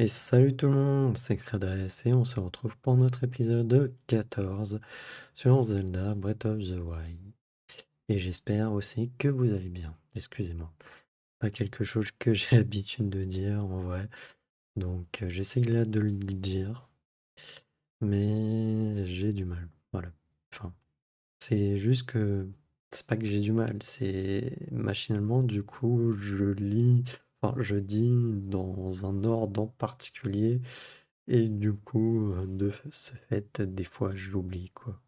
Et salut tout le monde, c'est Credas et on se retrouve pour notre épisode 14 sur Zelda Breath of the Wild. Et j'espère aussi que vous allez bien. Excusez-moi, pas quelque chose que j'ai l'habitude de dire en vrai. Donc j'essaye là de le dire, mais j'ai du mal. Voilà. Enfin, c'est juste que c'est pas que j'ai du mal, c'est machinalement du coup je dis dans un ordre en particulier. Et du coup, de ce fait, des fois, j'oublie, quoi.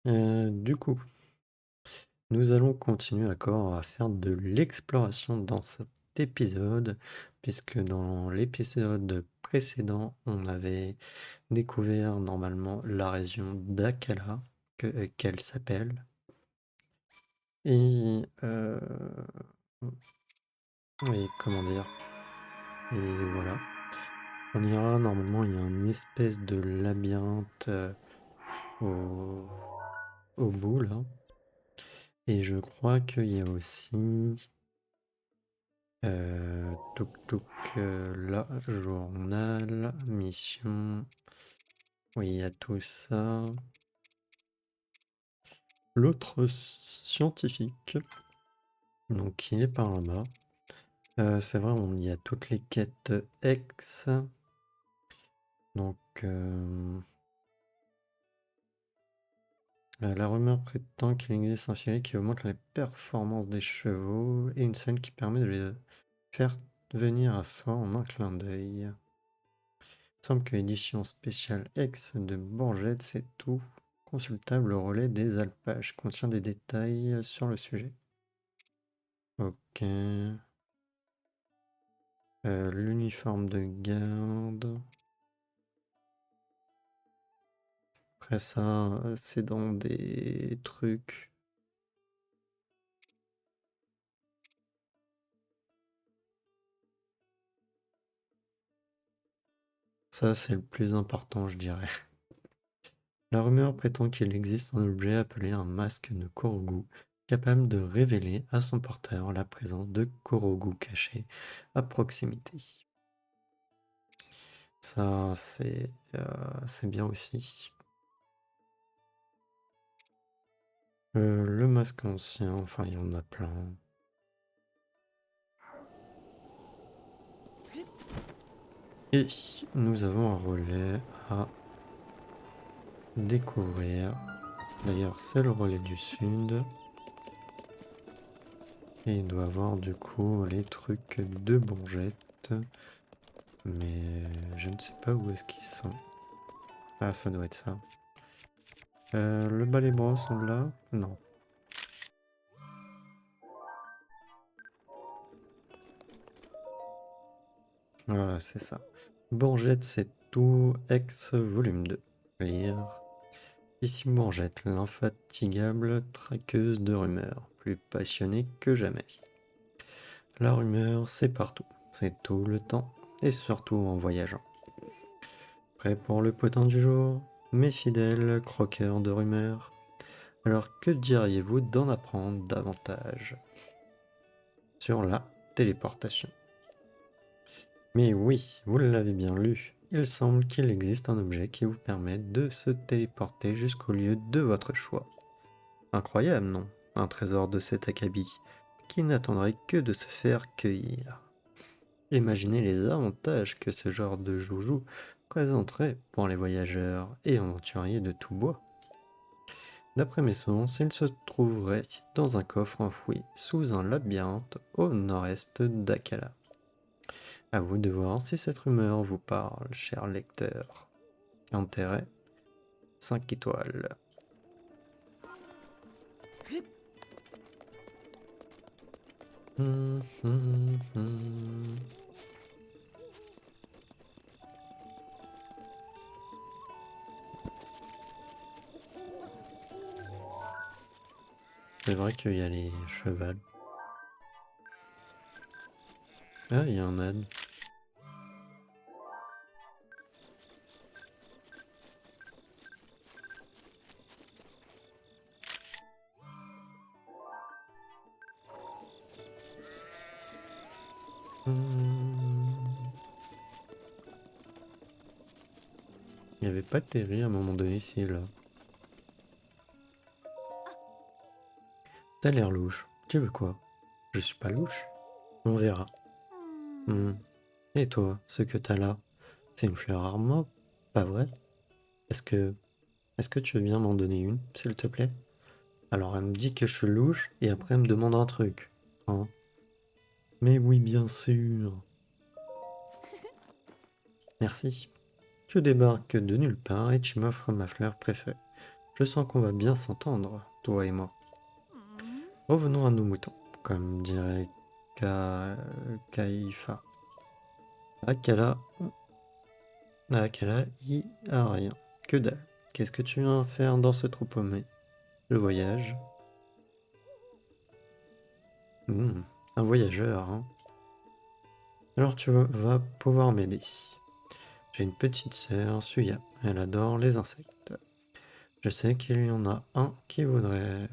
Du coup, nous allons continuer encore à faire de l'exploration dans cet épisode, puisque dans l'épisode précédent, on avait découvert normalement la région d'Akala, qu'elle s'appelle. Et, et comment dire? Et voilà. On ira, normalement, il y a une espèce de labyrinthe au, au bout, là. Et je crois qu'il y a aussi touk touk là, journal, mission. Oui, il y a tout ça. L'autre scientifique, donc il est par là-bas. C'est vrai, il y a toutes les quêtes ex. Donc la rumeur prétend qu'il existe un filet qui augmente les performances des chevaux et une scène qui permet de les faire venir à soi en un clin d'œil. Il semble que l'édition spéciale X de Bourget, c'est tout. Consultable au relais des alpages, contient des détails sur le sujet. Ok. L'uniforme de garde. Après ça, c'est dans des trucs. Ça, c'est le plus important, je dirais. La rumeur prétend qu'il existe un objet appelé un masque de Korogu, capable de révéler à son porteur la présence de Korogu cachés à proximité. Ça, c'est bien aussi. Le masque ancien, enfin, il y en a plein. Et nous avons un relais à découvrir. D'ailleurs, c'est le relais du sud. Et il doit avoir du coup les trucs de Bourgette. Mais je ne sais pas où est-ce qu'ils sont. Ah, ça doit être ça. Le balai brosse, on l'a? Non. Voilà, c'est ça. Bourgette, c'est tout ex volume 2. Lire. Ici Bourgette, l'infatigable traqueuse de rumeurs, plus passionnée que jamais. La rumeur, c'est partout, c'est tout le temps, et surtout en voyageant. Prêt pour le potin du jour, mes fidèles croqueurs de rumeurs? Alors que diriez-vous d'en apprendre davantage sur la téléportation? Mais oui, vous l'avez bien lu, il semble qu'il existe un objet qui vous permet de se téléporter jusqu'au lieu de votre choix. Incroyable, non? Un trésor de cet acabit, qui n'attendrait que de se faire cueillir. Imaginez les avantages que ce genre de joujou présenterait pour les voyageurs et aventuriers de tout bois. D'après mes sources, il se trouverait dans un coffre enfoui sous un labyrinthe au nord-est d'Akala. À vous de voir si cette rumeur vous parle, cher lecteur. Intérêt 5 étoiles. Hum, hum, hum. C'est vrai qu'il y a les chevals. Ah, il y a un âne. Il n'y avait pas de Terry à un moment donné ici, là. T'as l'air louche. Tu veux quoi? Je suis pas louche. On verra. Hmm. Et toi, ce que t'as là, c'est une fleur armor, pas vrai? Est-ce que... Est-ce que tu veux bien m'en donner une, s'il te plaît? Alors elle me dit que je suis louche et après elle me demande un truc. Hein? Mais oui, bien sûr. Merci. Tu débarques de nulle part et tu m'offres ma fleur préférée. Je sens qu'on va bien s'entendre, toi et moi. Revenons à nos moutons, comme dirait Kaïfa. Akala, Akala, y a rien. Que dalle. Qu'est-ce que tu viens faire dans ce troupeau mais le voyage? Hmm, un voyageur, hein. Alors tu vas pouvoir m'aider. J'ai une petite sœur, Suya. Elle adore les insectes. Je sais qu'il y en a un qui voudrait...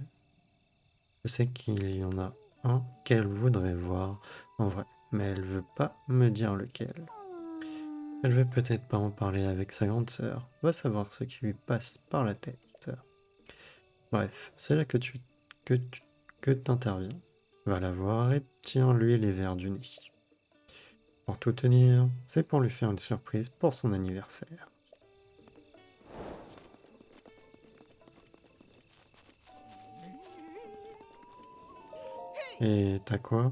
Je sais qu'il y en a un qu'elle voudrait voir en vrai, mais elle veut pas me dire lequel. Elle veut peut-être pas en parler avec sa grande sœur. Va savoir ce qui lui passe par la tête. Bref, c'est là que tu, que t'interviens. Va la voir et tiens-lui les verres du nez. Pour tout tenir, c'est pour lui faire une surprise pour son anniversaire. Et t'as quoi?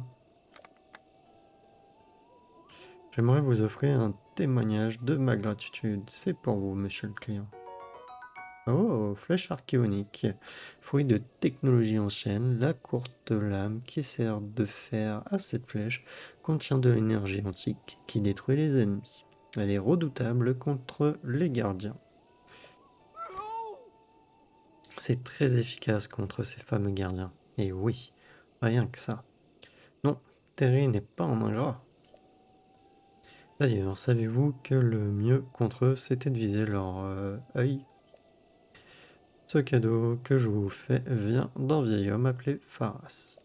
J'aimerais vous offrir un témoignage de ma gratitude. C'est pour vous, monsieur le client. Oh, flèche archéonique. Fruit de technologie ancienne, la courte lame qui sert de fer à cette flèche contient de l'énergie antique qui détruit les ennemis. Elle est redoutable contre les gardiens. C'est très efficace contre ces fameux gardiens. Et oui, rien que ça. Non, Terry n'est pas un ingrat. D'ailleurs, savez-vous que le mieux contre eux, c'était de viser leur œil? Ce cadeau que je vous fais vient d'un vieil homme appelé Pharas.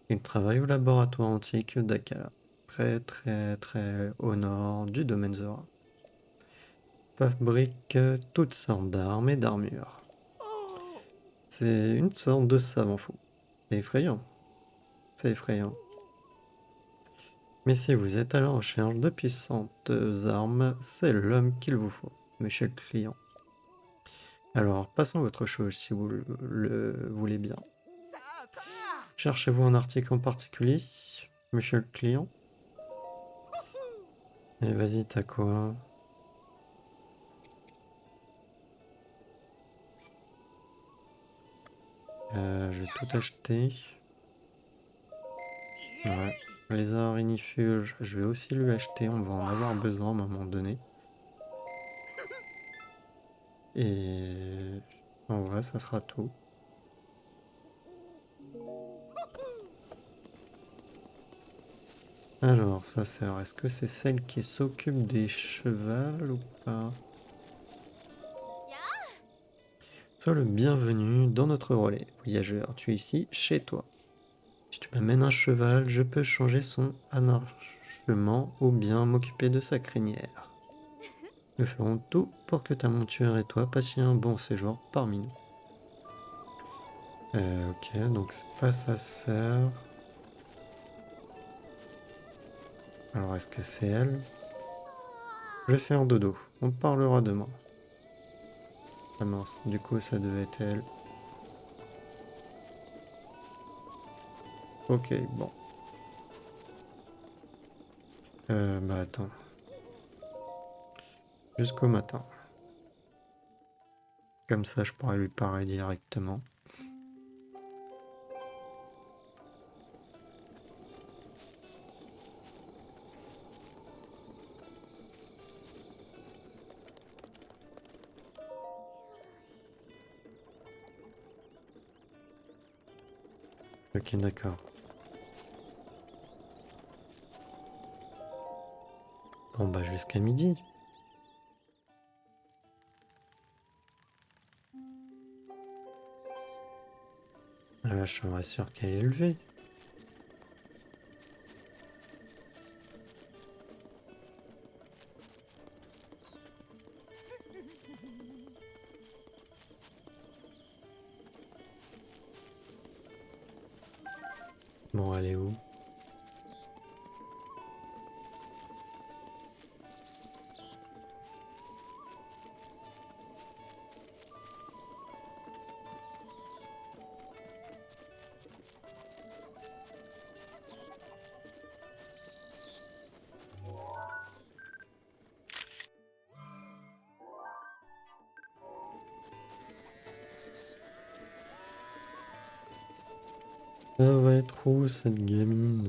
Il travaille au laboratoire antique d'Akala, très au nord du domaine Zora. Fabrique toutes sortes d'armes et d'armures. C'est une sorte de savant fou. C'est effrayant, c'est effrayant. Mais si vous êtes à la recherche de puissantes armes, c'est l'homme qu'il vous faut, monsieur le client. Alors, passons à autre chose si vous le voulez bien. Cherchez-vous un article en particulier, monsieur le client? Et vas-y, t'as quoi? Je vais tout acheter. Ouais. Lézard ignifuge, je vais aussi lui acheter, on va en avoir besoin à un moment donné. Et en vrai, ça sera tout. Alors, sa sœur, est-ce que c'est celle qui s'occupe des chevals ou pas? Sois le bienvenu dans notre relais, voyageur. Tu es ici, chez toi. Si tu m'amènes un cheval, je peux changer son harnachement ou bien m'occuper de sa crinière. Nous ferons tout pour que ta monture et toi passiez un bon séjour parmi nous. Ok, donc c'est pas sa sœur. Alors est-ce que c'est elle? Je vais faire dodo. On parlera demain. Ah mince, du coup ça devait être elle. Ok, bon. Bah attends. Jusqu'au matin. Comme ça je pourrais lui parler directement. Ok, d'accord. Bon bah jusqu'à midi. Ah, je suis sûr qu'elle est levée. Bon, elle est où? Ça va être où cette gamine?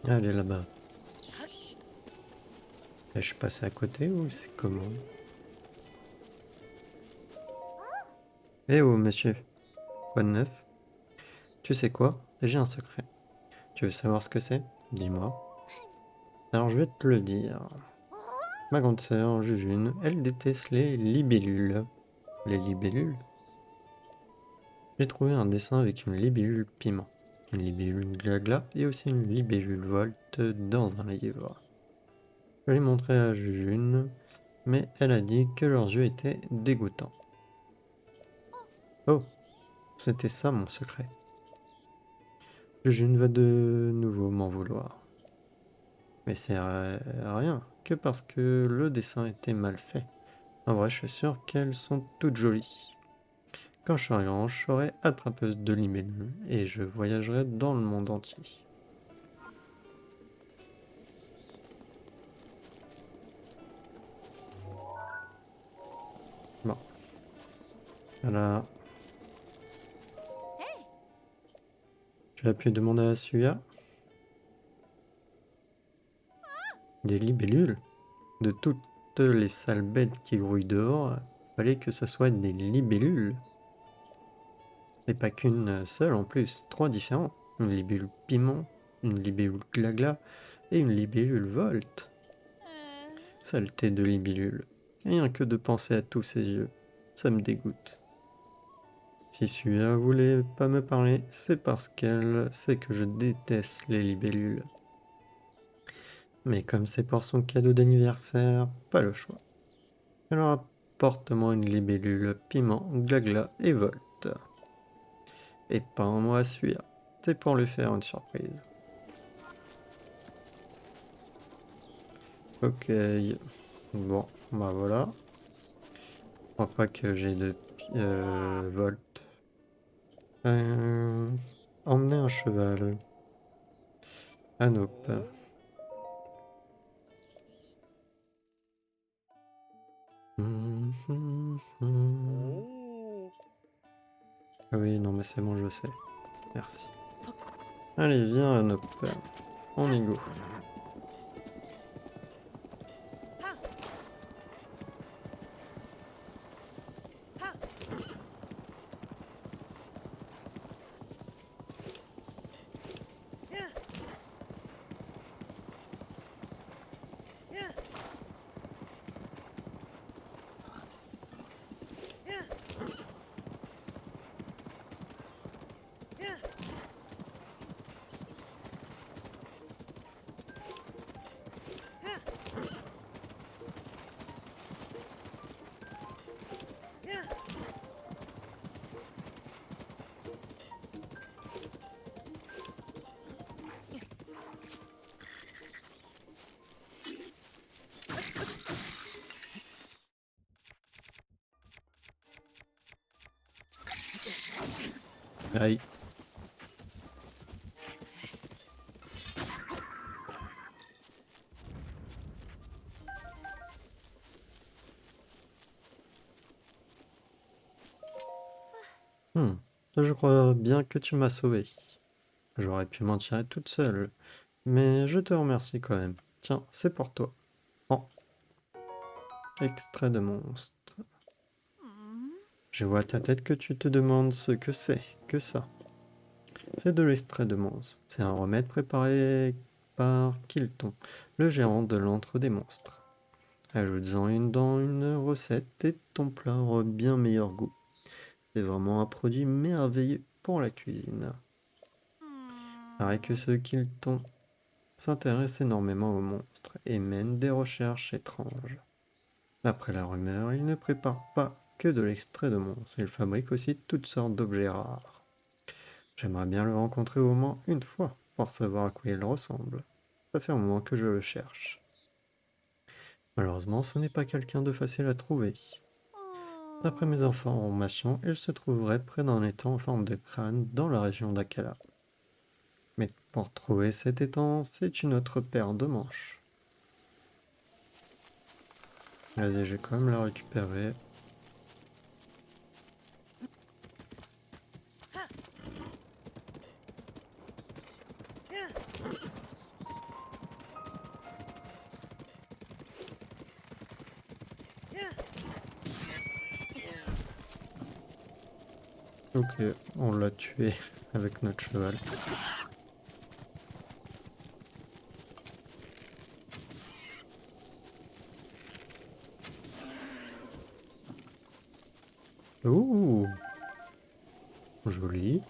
Ah, elle est là-bas. Et je suis passé à côté ou c'est comment? Eh oh, monsieur. Quoi de neuf? Tu sais quoi? J'ai un secret. Tu veux savoir ce que c'est? Dis-moi. Alors je vais te le dire. Ma grande sœur, Jujune, elle déteste les libellules. Les libellules? J'ai trouvé un dessin avec une libellule piment, une libellule glagla et aussi une libellule volte dans un livre. Je l'ai montré à Jujune, mais elle a dit que leurs yeux étaient dégoûtants. Oh, c'était ça mon secret. Jujune va de nouveau m'en vouloir. Mais c'est rien, que parce que le dessin était mal fait. En vrai, je suis sûr qu'elles sont toutes jolies. Quand je serai grand, je serai attrapeuse de libellules et je voyagerai dans le monde entier. Bon, voilà. Tu as pu demander à Suya des libellules de toutes les sales bêtes qui grouillent dehors. Fallait que ce soit des libellules. Et pas qu'une seule en plus, trois différents. Une libellule piment, une libellule glagla et une libellule volte. Saleté de libellule. Rien que de penser à tous ces yeux, ça me dégoûte. Si Suya voulait pas me parler, c'est parce qu'elle sait que je déteste les libellules. Mais comme c'est pour son cadeau d'anniversaire, pas le choix. Alors apporte-moi une libellule, piment, glagla et volte. Et pas un mot à Suya, c'est pour lui faire une surprise. Ok, bon, bah voilà. Je crois pas que j'ai de volte. Euh, Emmener un cheval. Ah nope. Ah oui, non mais c'est bon, je sais. Merci. Allez, viens, Nope. On y go. Aïe. Je crois bien que tu m'as sauvé. J'aurais pu m'en tirer toute seule, mais je te remercie quand même. Tiens, c'est pour toi. Oh, extrait de monstre. Je vois à ta tête que tu te demandes ce que c'est, que ça. C'est de l'extrait de monstre. C'est un remède préparé par Kilton, le gérant de l'antre des monstres. Ajoute-en une dans une recette et ton plat aura bien meilleur goût. c'est vraiment un produit merveilleux pour la cuisine. Pareil que ceux qui le t'ont s'intéresse énormément aux monstres et mène des recherches étranges. D'après la rumeur, il ne prépare pas que de l'extrait de monstres, il fabrique aussi toutes sortes d'objets rares. J'aimerais bien le rencontrer au moins une fois pour savoir à quoi il ressemble. Ça fait un moment que je le cherche. Malheureusement, ce n'est pas quelqu'un de facile à trouver. D'après mes informations, il se trouverait près d'un étang en forme de crâne dans la région d'Akala. Mais pour trouver cet étang, c'est une autre paire de manches. Vas-y, je vais quand même la récupérer. Ok, on l'a tué avec notre cheval. Ouh, joli.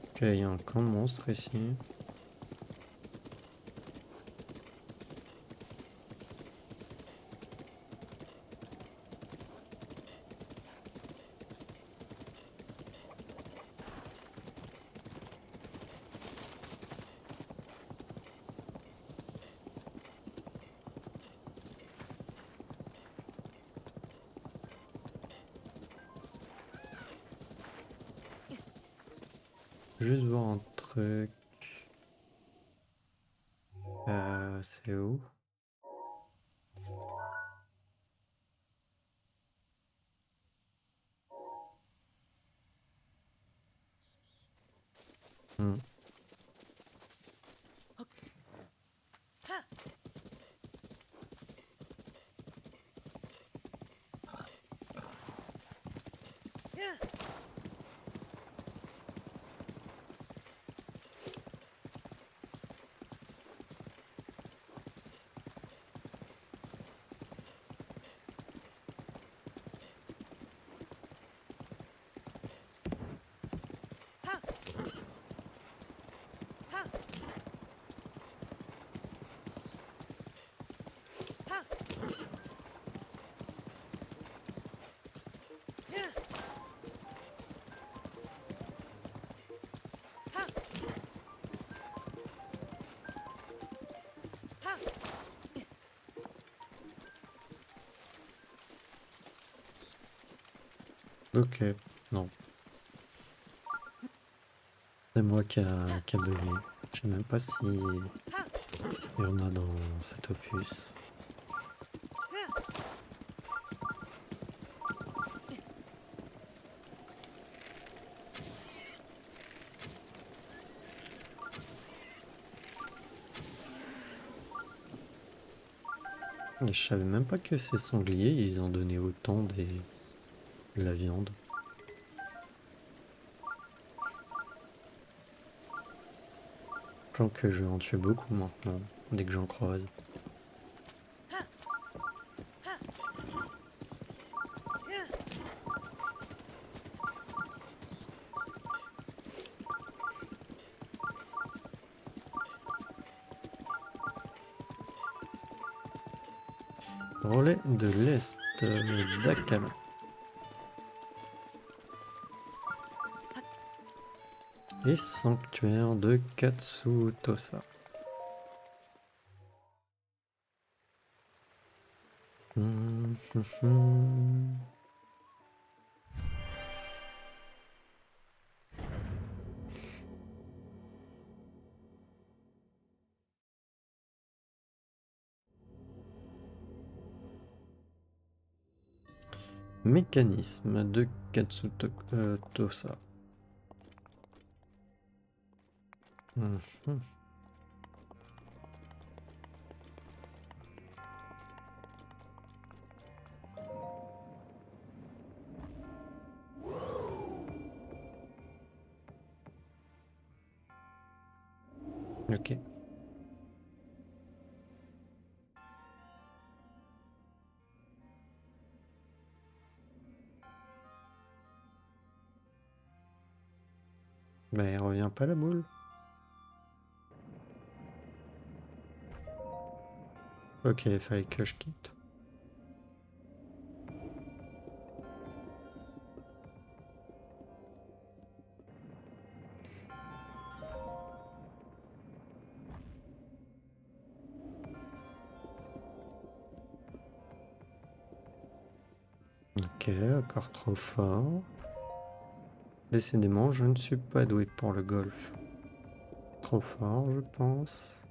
Ok, il y a un camp de monstres ici. Juste voir un truc. C'est où? Hmm. Ok, non. C'est moi qui a bugué. Je sais même pas si il y en a dans cet opus. Et je savais même pas que ces sangliers, ils en donnaient autant de la viande. Je que je vais en tuer beaucoup maintenant, dès que j'en croise. Relais de l'Est d'Akala. Et sanctuaire de Katsutosa. Hum, hum, hum. Mécanisme de Katsutosa. Mhm. Ok. Bah, il revient pas la boule. Ok, il fallait que je quitte. Ok, encore trop fort. Décidément, je ne suis pas doué pour le golf. Trop fort, je pense.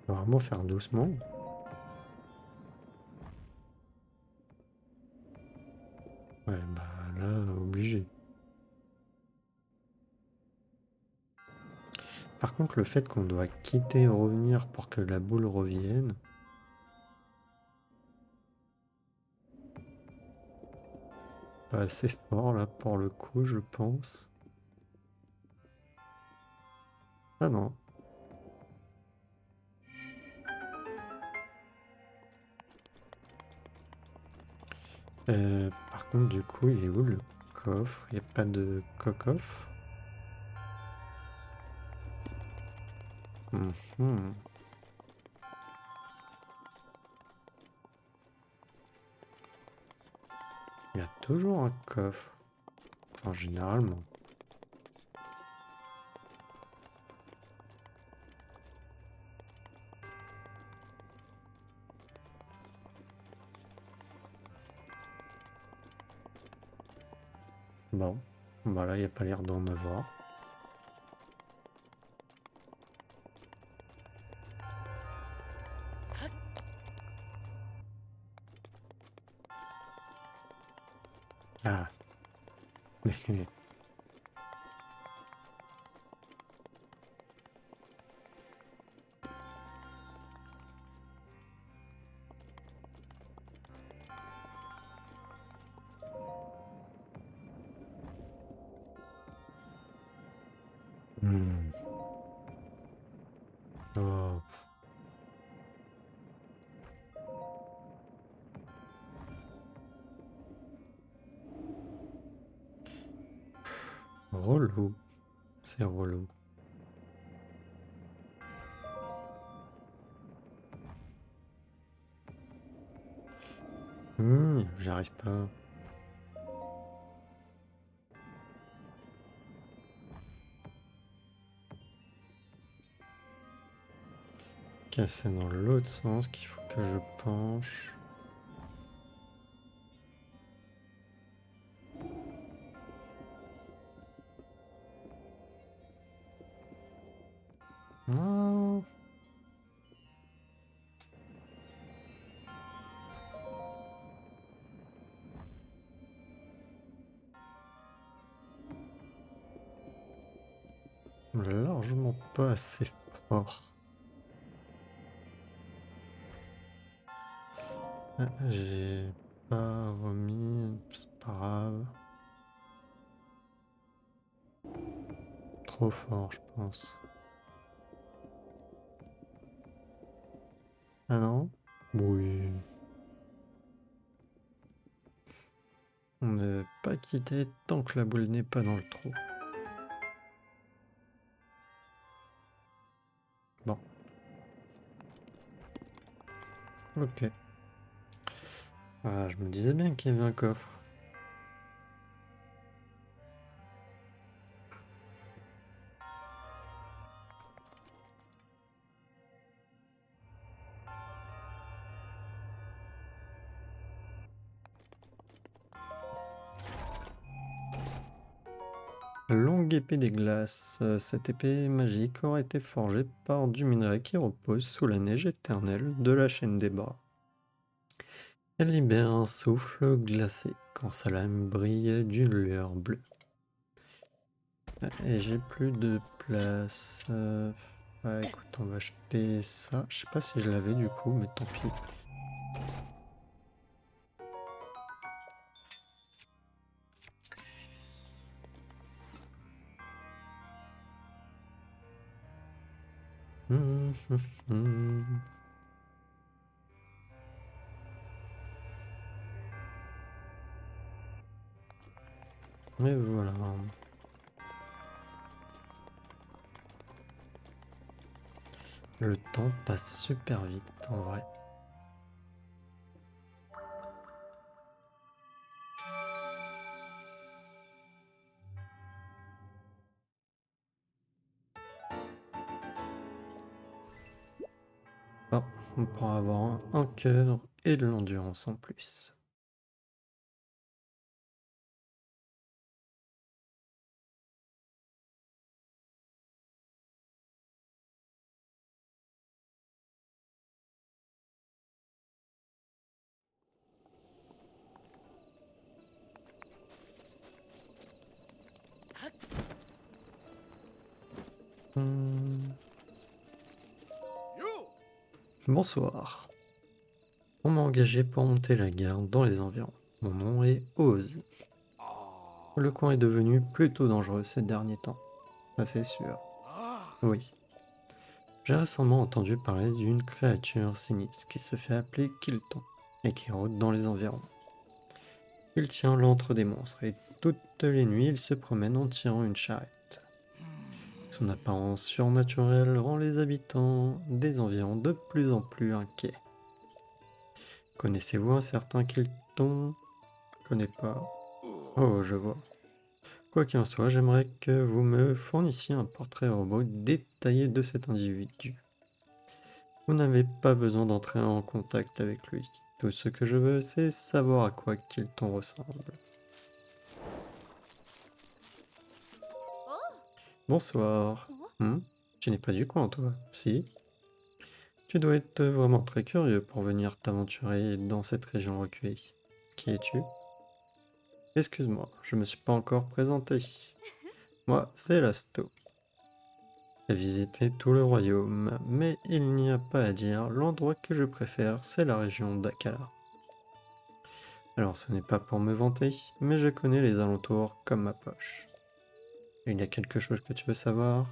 Faut vraiment faire doucement. Ouais, bah là, obligé. Par contre, le fait qu'on doit quitter et revenir pour que la boule revienne, pas assez fort là pour le coup, je pense. Ah non. Par contre, du coup, il est où le coffre? Il n'y a pas de coffre. Mhm. Il y a toujours un coffre. Enfin, généralement. Bon. Bah là, il n'y a pas l'air d'en avoir. Ah. Hmm. Oh. Relou. C'est relou. J'arrive pas. Ok, c'est dans l'autre sens qu'il faut que je penche. Ah. Largement pas assez fort. Ah, j'ai pas remis, c'est pas grave. Trop fort, je pense. Ah non? Oui. On ne pas quitter tant que la boule n'est pas dans le trou. Bon, ok. Ah, je me disais bien qu'il y avait un coffre. Longue épée des glaces. Cette épée magique aurait été forgée par du minerai qui repose sous la neige éternelle de la chaîne des bras. Elle libère un souffle glacé quand sa lame brille d'une lueur bleue. Et j'ai plus de place. Bah écoute, on va acheter ça. Je sais pas si je l'avais du coup, mais tant pis. Hum, hum, hum. Et voilà. Le temps passe super vite en vrai. Oh, on pourra avoir un cœur et de l'endurance en plus. Hmm. Bonsoir. On m'a engagé pour monter la garde dans les environs. Mon nom est Oz. Le coin est devenu plutôt dangereux ces derniers temps. Ça c'est sûr. Oui. J'ai récemment entendu parler d'une créature sinistre qui se fait appeler Kilton et qui rôde dans les environs. Il tient l'antre des monstres et toutes les nuits il se promène en tirant une charrette. Son apparence surnaturelle rend les habitants des environs de plus en plus inquiets. Connaissez-vous un certain Kilton? Je connais pas. Oh, je vois. Quoi qu'il en soit, j'aimerais que vous me fournissiez un portrait robot détaillé de cet individu. Vous n'avez pas besoin d'entrer en contact avec lui. Tout ce que je veux, c'est savoir à quoi Kilton ressemble. Bonsoir. Hmm. Tu n'es pas du coin, toi? Si? Tu dois être vraiment très curieux pour venir t'aventurer dans cette région reculée. Qui es-tu? Excuse-moi, je me suis pas encore présenté. Moi, c'est Lasto. J'ai visité tout le royaume, mais il n'y a pas à dire, l'endroit que je préfère, c'est la région d'Akala. Alors ce n'est pas pour me vanter, mais je connais les alentours comme ma poche. Il y a quelque chose que tu veux savoir?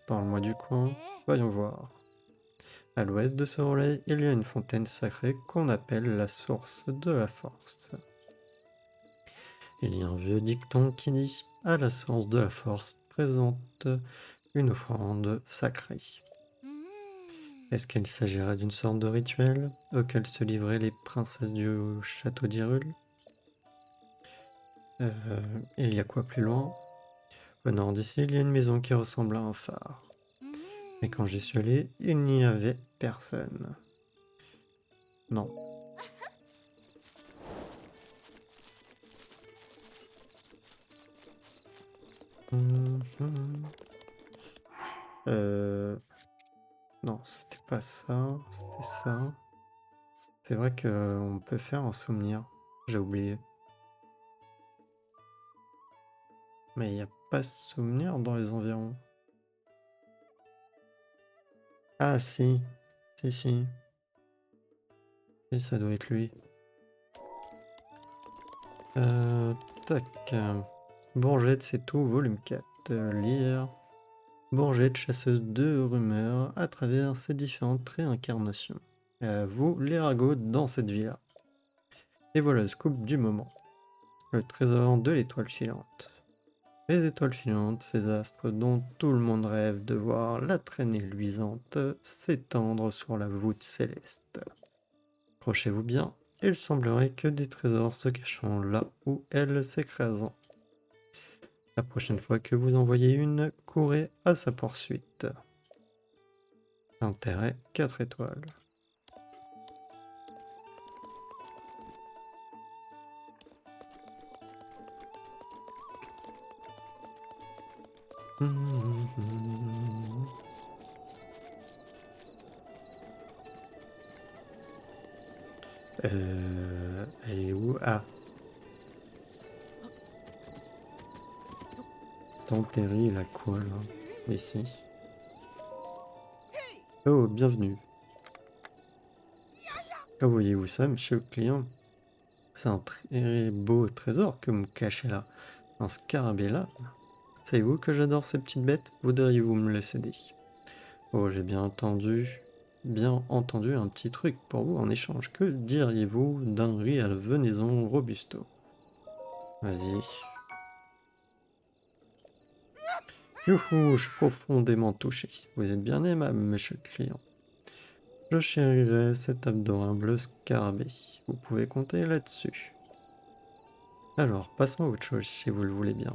Parle-moi du coin. Voyons voir. À l'ouest de ce relais, il y a une fontaine sacrée qu'on appelle la source de la force. Il y a un vieux dicton qui dit à la source de la force présente une offrande sacrée. Est-ce qu'il s'agirait d'une sorte de rituel auquel se livraient les princesses du château d'Hyrule? Il y a quoi plus loin? Au nord d'ici, il y a une maison qui ressemble à un phare. Mais quand j'y suis allé, il n'y avait personne. Non. Mhm. Euh... Non, c'était pas ça, c'était ça. C'est vrai qu'on peut faire un souvenir. J'ai oublié. Mais il n'y a pas de souvenir dans les environs. Ah si, si, si. Et ça doit être lui. Tac. Bourgette, c'est tout, volume 4. Lire. Bourgette, chasseuse de rumeurs à travers ses différentes réincarnations. Et à vous, les ragots dans cette vie-là. Et voilà le scoop du moment. Le trésor de l'étoile filante. Les étoiles filantes, ces astres dont tout le monde rêve de voir la traînée luisante s'étendre sur la voûte céleste. Accrochez-vous bien, il semblerait que des trésors se cachent là où elles s'écrasent. La prochaine fois que vous en voyez une, courez à sa poursuite. Intérêt 4 étoiles. Elle est où? Ah, Tant Terry, il a quoi là? Ici. Oh, bienvenue. Comment voyez-vous ça, monsieur le client? C'est un très beau trésor que vous me cachez là. Un scarabée là. Savez-vous que j'adore ces petites bêtes? Voudriez-vous me le céder? Oh, j'ai bien entendu un petit truc pour vous en échange. Que diriez-vous d'un riz à la venaison robusto? Vas-y. Youhou, je suis profondément touché. Vous êtes bien aimable, monsieur le client. Je chérirai cet adorable scarabée. Vous pouvez compter là-dessus. Alors, passons à autre chose si vous le voulez bien.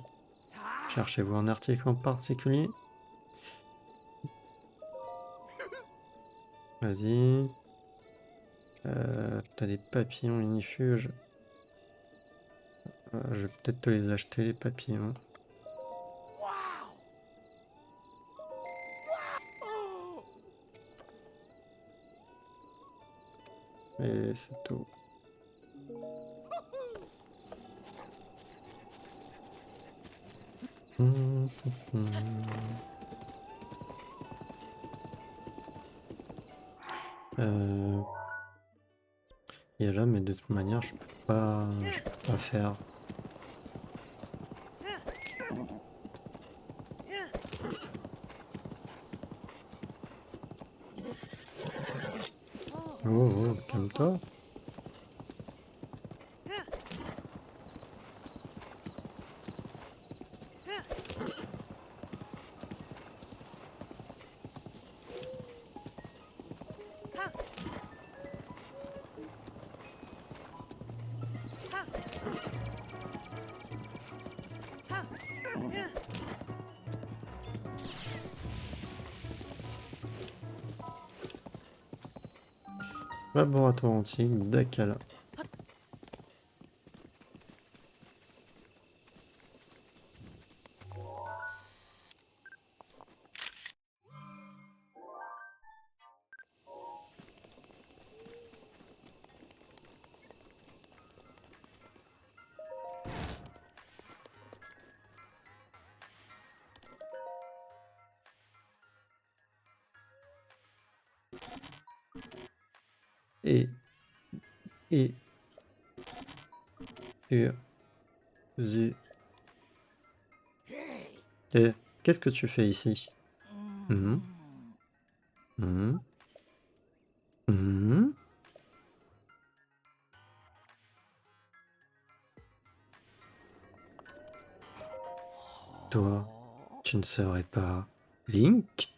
Cherchez-vous un article en particulier? Vas-y. T'as des papillons ignifuges. Je vais peut-être te les acheter, les papillons. Et c'est tout. Hum, hum, hum. Et là, mais de toute manière, je peux pas faire. Oh, oh, calme-toi. Laboratoire antique d'Akala. Et, et, et, et, qu'est-ce que tu fais ici? Mhm, mhm, mhm. Toi, tu ne serais pas Link?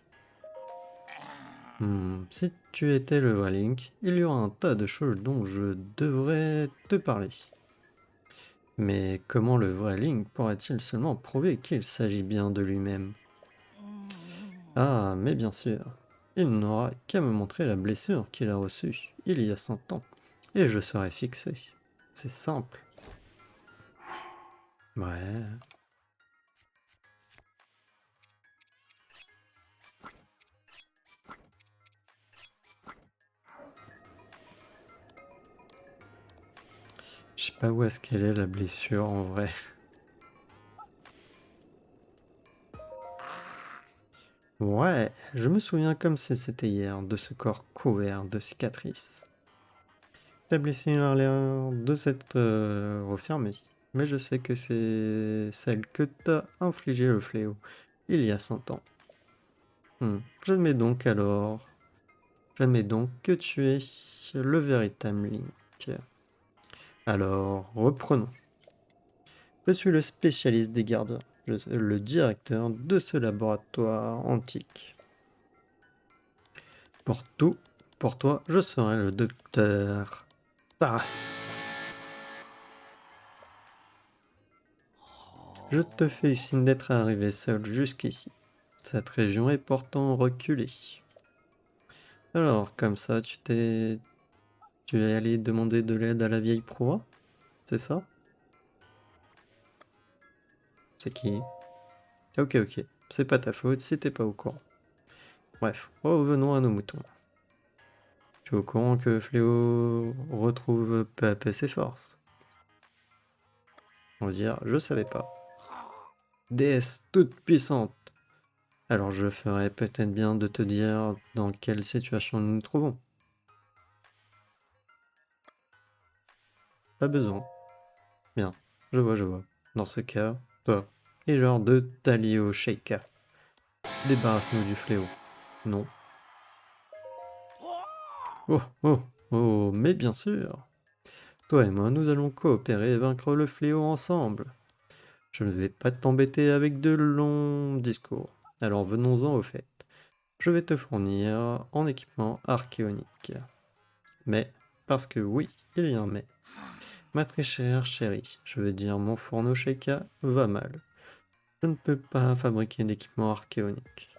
Si tu étais le vrai Link, il y aura un tas de choses dont je devrais te parler. Mais comment le vrai Link pourrait-il seulement prouver qu'il s'agit bien de lui-même? Ah, mais bien sûr, il n'aura qu'à me montrer la blessure qu'il a reçue il y a 100 ans, et je serai fixé. C'est simple. Ouais. Je sais pas où est-ce qu'elle est la blessure en vrai. Ouais, je me souviens comme si c'était hier de ce corps couvert de cicatrices. Ta blessure a l'air de s'être refermée, mais je sais que c'est celle que t'a infligé le fléau il y a 100 ans. J'admets donc alors, j'admets donc que tu es le véritable Link. Alors, reprenons. Je suis le spécialiste des gardiens, le directeur de ce laboratoire antique. Pour tout, pour toi, je serai le docteur Paras. Je te félicite d'être arrivé seul jusqu'ici. Cette région est pourtant reculée. Alors, comme ça, tu es allé demander de l'aide à la vieille proie? C'est ça? C'est qui? Ok, ok. C'est pas ta faute si t'es pas au courant. Bref, revenons à nos moutons. Tu es au courant que Fléau retrouve peu à peu ses forces? On va dire, je savais pas. Déesse toute puissante. Alors je ferais peut-être bien de te dire dans quelle situation nous nous trouvons. Pas besoin. Bien, je vois, je vois. Dans ce cas, toi et genre de Talio Sheikah. Débarrasse-nous du fléau. Non. Oh, oh, oh, mais bien sûr. Toi et moi, nous allons coopérer et vaincre le fléau ensemble. Je ne vais pas t'embêter avec de longs discours. Alors venons-en au fait. Je vais te fournir en équipement archéonique. Mais, parce que oui, il y a un mais. Ma très chère chérie, je veux dire mon fourneau Sheikah va mal. Je ne peux pas fabriquer d'équipement archéonique.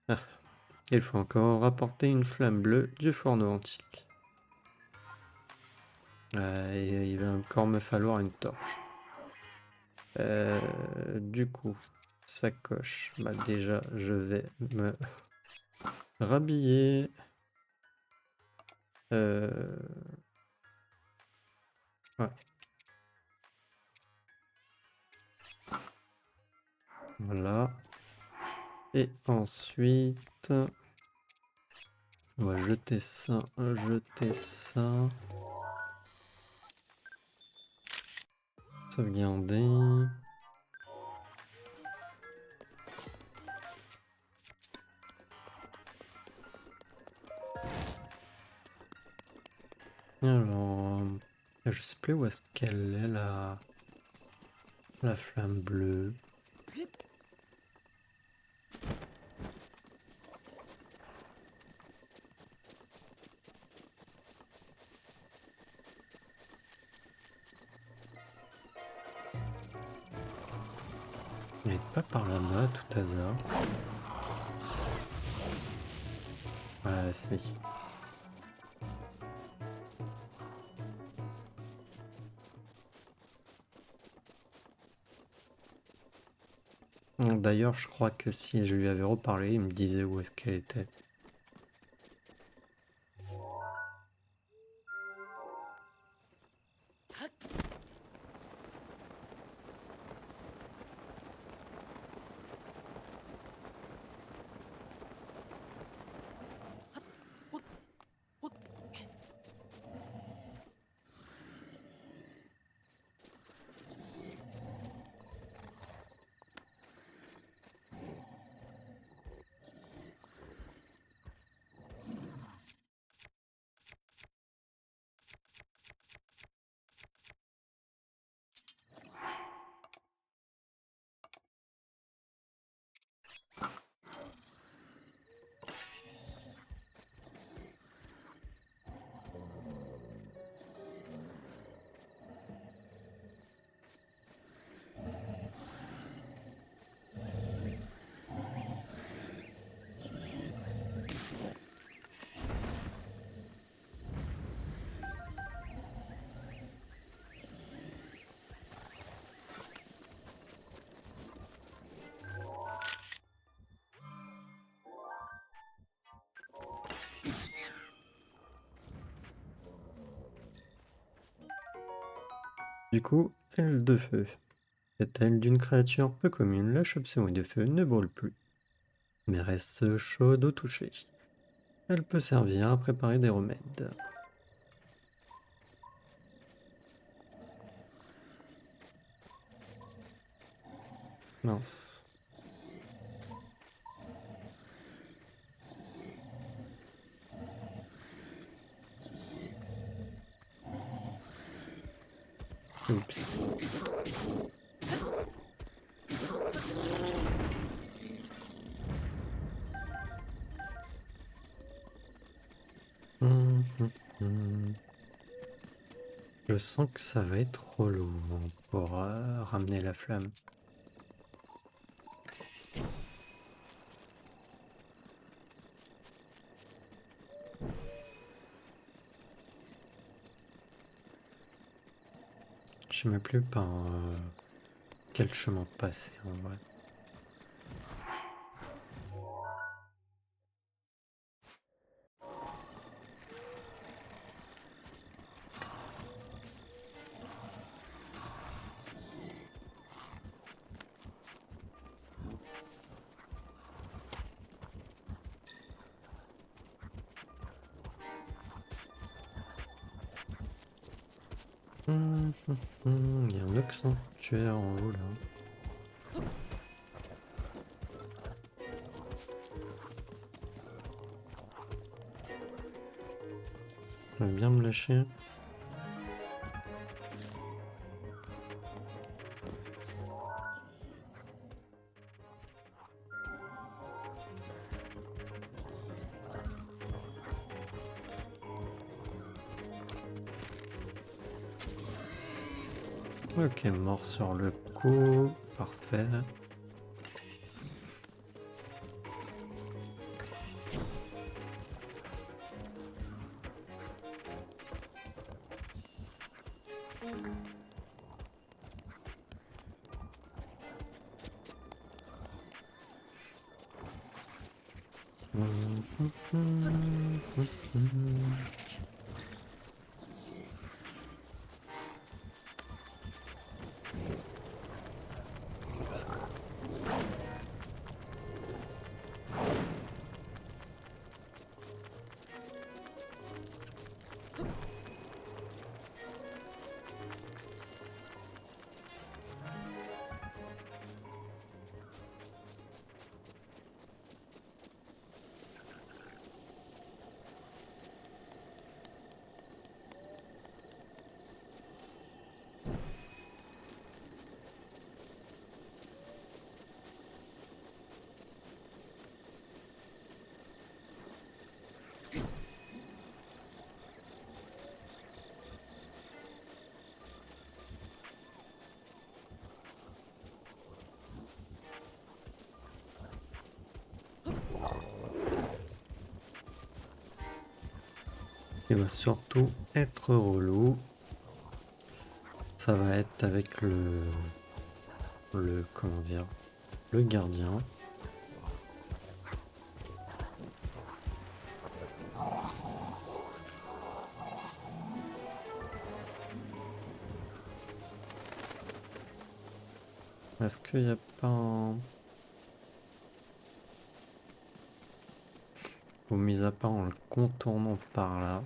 Ah, il faut encore apporter une flamme bleue du fourneau antique. Et il va encore me falloir une torche. Du coup, sacoche. Bah déjà, je vais me rhabiller. Ouais. Voilà. Et ensuite, on va jeter ça, jeter ça. Sauvegarder. Alors, je sais plus où est-ce qu'elle est la flamme bleue. Elle n'est pas par là-bas, tout hasard. Ouais, si. D'ailleurs, je crois que si je lui avais reparlé, il me disait où est-ce qu'elle était. Du coup, aile de feu. Cette aile d'une créature peu commune, la chauve-souris de feu ne brûle plus, mais reste chaude au toucher. Elle peut servir à préparer des remèdes. Mince. Oups. Hum. Je sens que ça va être trop lourd pour ramener la flamme. Je sais même plus par quel chemin passer en vrai. Il y a un autre sanctuaire en haut là. Je vais bien me lâcher. Ok, mort sur le coup. Parfait. Il va surtout être relou. Ça va être avec comment dire, le gardien. Est-ce qu'il n'y a pas un... Ou mis à part en le contournant par là.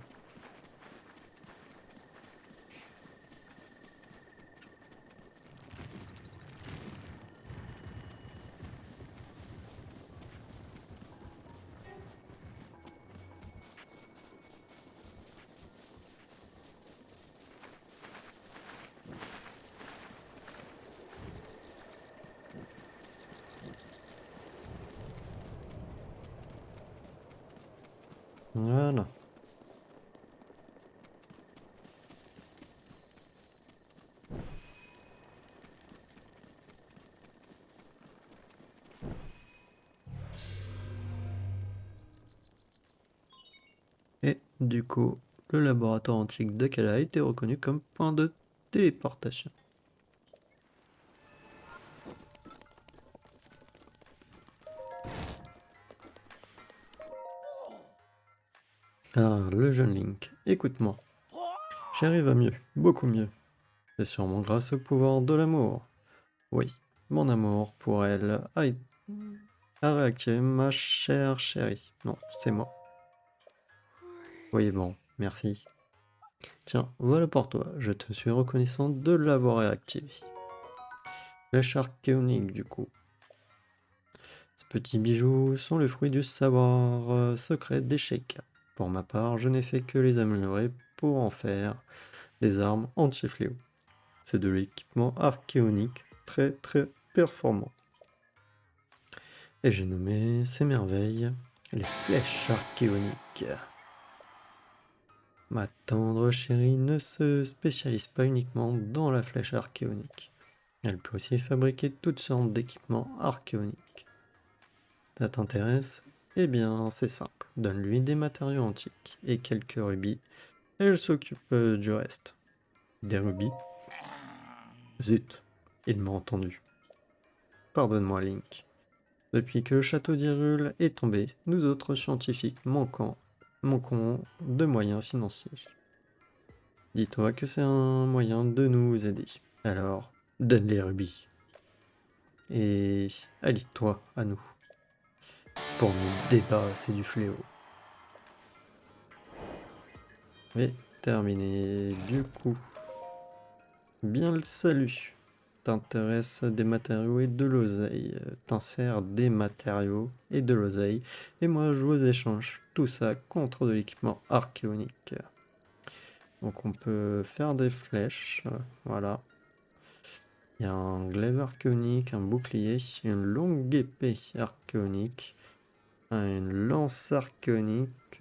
Voilà. Et du coup, le laboratoire antique de Kala a été reconnu comme point de téléportation. Ah, le jeune Link, écoute-moi. J'arrive à mieux, beaucoup mieux. C'est sûrement grâce au pouvoir de l'amour. Oui, mon amour pour elle a réactivé ma chère chérie. Non, c'est moi. Oui, bon, merci. Tiens, voilà pour toi, je te suis reconnaissant de l'avoir réactivé. Flèche archéonique du coup. Ces petits bijoux sont le fruit du savoir secret des Sheikah. Pour ma part, je n'ai fait que les améliorer pour en faire des armes anti-fléau. C'est de l'équipement archéonique très très performant. Et j'ai nommé ces merveilles les flèches archéoniques. Ma tendre chérie ne se spécialise pas uniquement dans la flèche archéonique. Elle peut aussi fabriquer toutes sortes d'équipements archéoniques. Ça t'intéresse? Eh bien, c'est simple. Donne-lui des matériaux antiques et quelques rubis, et elle s'occupe du reste. Des rubis? Zut, il m'a entendu. Pardonne-moi, Link. Depuis que le château d'Hyrule est tombé, nous autres scientifiques manquons de moyens financiers. Dis-toi que c'est un moyen de nous aider. Alors, donne les rubis. Et allie-toi à nous pour nous débarrasser du fléau. Et terminé. Du coup, bien le salut. T'intéresses des matériaux et de l'oseille. T'insères des matériaux et de l'oseille. Et moi, je vous échange tout ça contre de l'équipement archéonique. Donc on peut faire des flèches. Voilà. Il y a un glaive archéonique, un bouclier, une longue épée archéonique, une lance archéonique,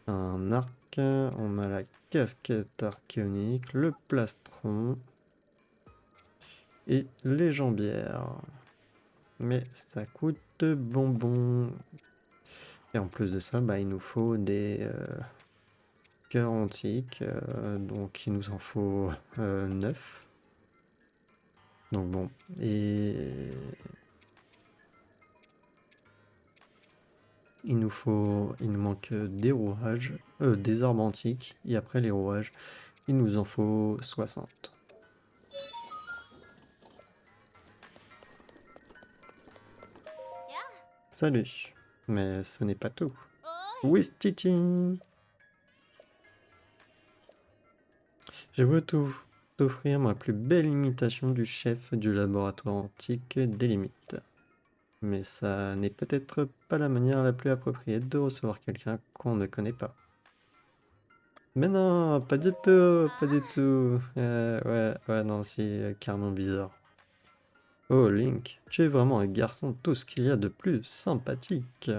un arc, on a la casquette archéonique, le plastron et les jambières. Mais ça coûte bonbon. Et en plus de ça, bah, il nous faut des cœurs antiques, donc il nous en faut 9. Donc bon, et il nous manque des rouages, des arbres antiques, et après les rouages, il nous en faut 60. Salut, mais ce n'est pas tout. Wistiti! Je veux t'offrir ma plus belle imitation du chef du laboratoire antique des limites. Mais ça n'est peut-être pas la manière la plus appropriée de recevoir quelqu'un qu'on ne connaît pas. Mais non, pas du tout, pas du tout. Ouais, non, c'est carrément bizarre. Oh, Link, tu es vraiment un garçon tout ce qu'il y a de plus sympathique.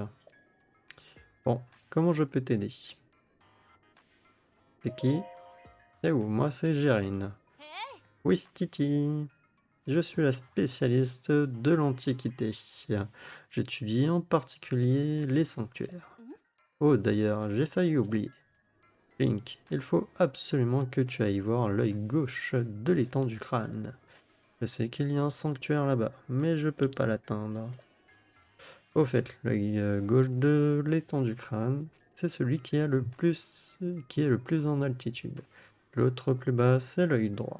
Bon, comment je peux t'aider? C'est qui? Eh où, moi c'est Gérine. Oui, Titi. Je suis la spécialiste de l'Antiquité. J'étudie en particulier les sanctuaires. Oh, d'ailleurs, j'ai failli oublier. Link, il faut absolument que tu ailles voir l'œil gauche de l'étang du crâne. Je sais qu'il y a un sanctuaire là-bas, mais je peux pas l'atteindre. Au fait, l'œil gauche de l'étang du crâne, c'est celui qui est le plus en altitude. L'autre plus bas, c'est l'œil droit.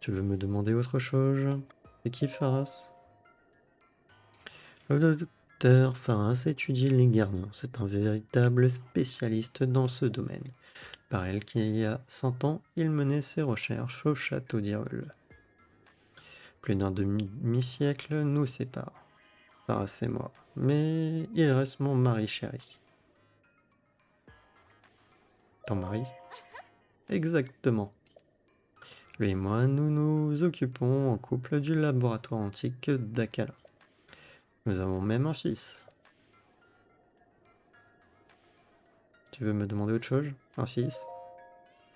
Tu veux me demander autre chose? C'est qui Pharas? Le docteur Pharas étudie les gardiens. C'est un véritable spécialiste dans ce domaine. Par elle qu'il y a 100 ans, il menait ses recherches au château d'Hyrule. Plus d'un demi-siècle nous sépare. Pharas et moi. Mais il reste mon mari chéri. Ton mari? Exactement. Lui et moi, nous nous occupons en couple du laboratoire antique d'Akala. Nous avons même un fils. Tu veux me demander autre chose? Un fils?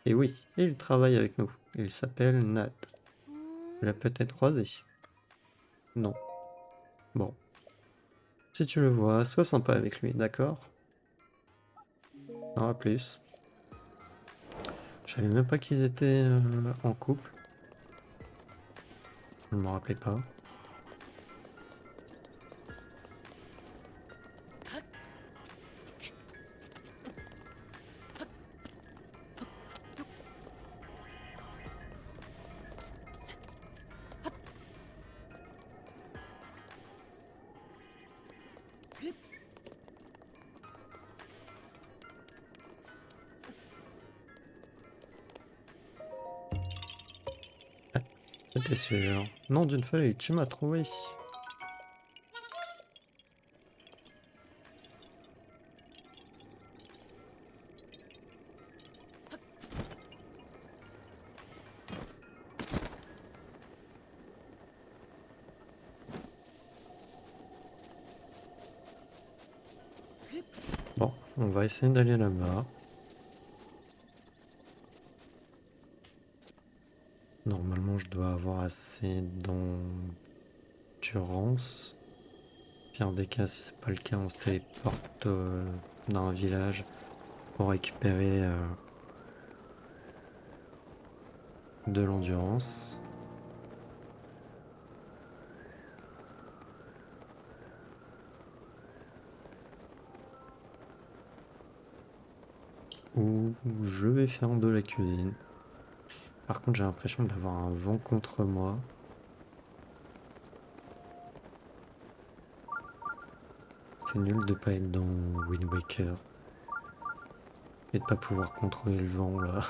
Et oui, il travaille avec nous. Il s'appelle Nad. Tu l'as peut-être croisé? Non. Bon. Si tu le vois, sois sympa avec lui, d'accord? Non, à plus. Je savais même pas qu'ils étaient en couple. Je ne me rappelais pas. C'était sûr. Nom d'une feuille, tu m'as trouvé. Bon, on va essayer d'aller là-bas. Normalement, je dois avoir assez d'endurance. Pire des cas, si c'est pas le cas, on se téléporte dans un village pour récupérer de l'endurance. Ou je vais faire de la cuisine. Par contre, j'ai l'impression d'avoir un vent contre moi. C'est nul de pas être dans Wind Waker. Et de pas pouvoir contrôler le vent là.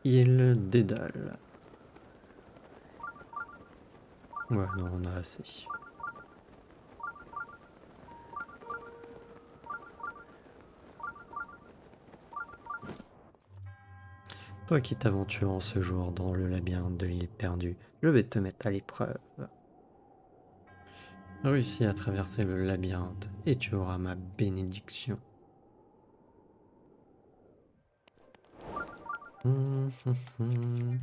Île Dédale. Ouais, non, on a assez. Toi qui t'aventures en ce jour dans le labyrinthe de l'île perdue, je vais te mettre à l'épreuve. Réussis à traverser le labyrinthe et tu auras ma bénédiction. Hum, hum, hum.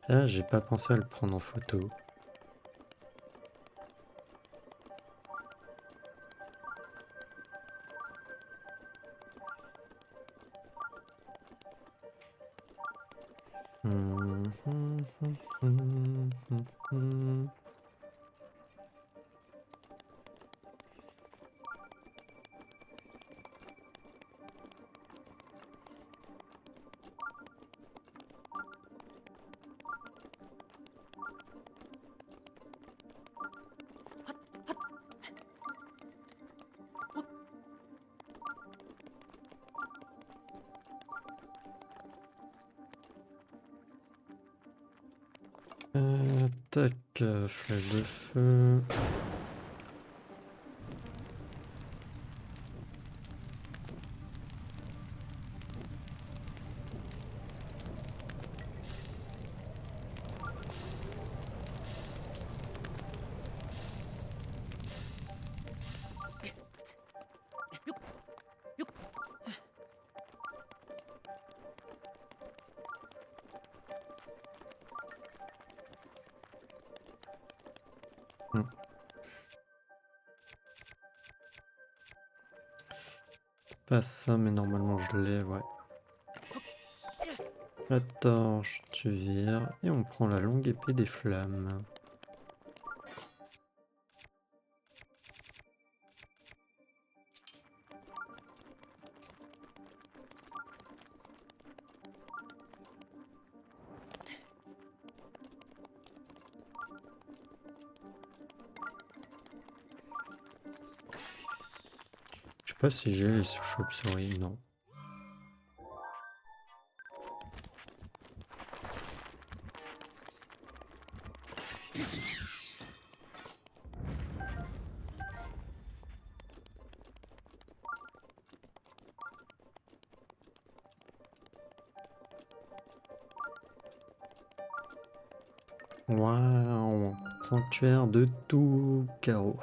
Ah, j'ai pas pensé à le prendre en photo. Hum, hum, hum, hum, hum, hum. Tac, flèche de feu. Hum, Pas ça, mais normalement je l'ai, ouais. La torche, tu vires, et on prend la longue épée des flammes. Je sais pas si j'ai les chauves-souris, non. Waouh! Sanctuaire de tout carreau.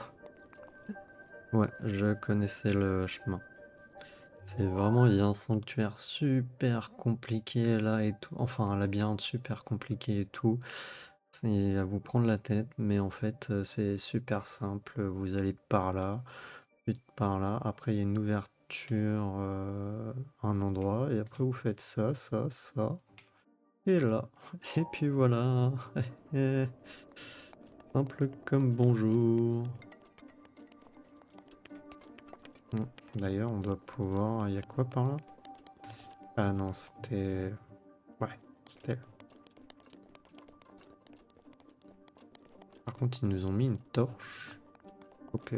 Ouais, je connaissais le chemin. C'est vraiment, il y a un sanctuaire super compliqué là et tout. Enfin, un labyrinthe super compliqué et tout. C'est à vous prendre la tête, mais en fait, c'est super simple. Vous allez par là, puis par là. Après, il y a une ouverture, un endroit, et après, vous faites ça, ça, ça, et là. Et puis voilà. Simple comme bonjour. Hmm. D'ailleurs, on doit pouvoir. Il y a quoi par là? Ah non, c'était. Ouais, c'était là. Par contre, ils nous ont mis une torche. Ok.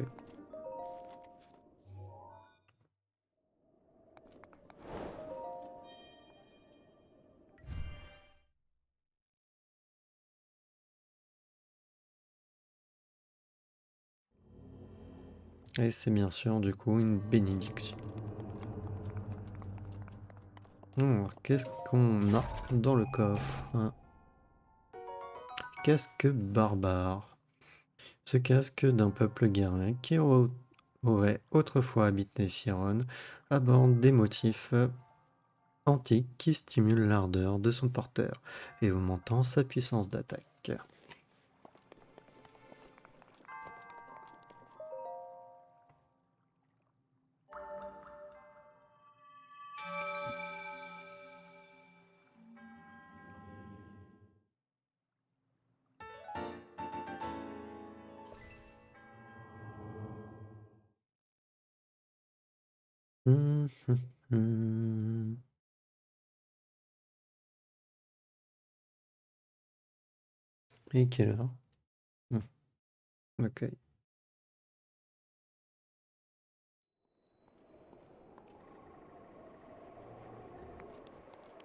Et c'est bien sûr, du coup, une bénédiction. Qu'est-ce qu'on a dans le coffre? Un casque barbare. Ce casque d'un peuple guerrier qui aurait autrefois habité Firon aborde des motifs antiques qui stimulent l'ardeur de son porteur et augmentant sa puissance d'attaque. Hum, hum, hum. Et quelle heure? Hum, Ok.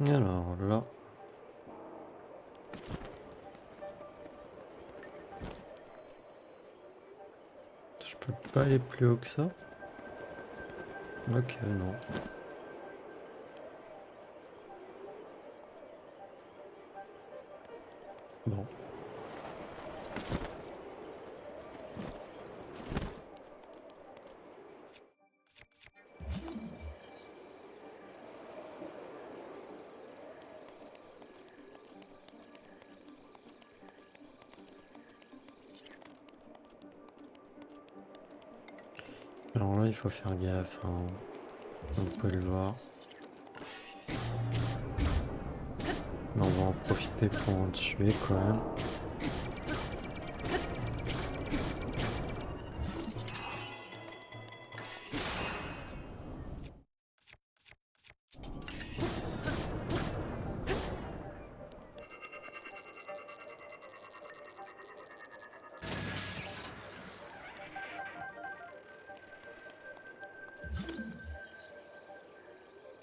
Alors là... Je peux pas aller plus haut que ça? Ok, non. Bon. Alors là, il faut faire gaffe, hein. On peut le voir. Mais on va en profiter pour en tuer quand même.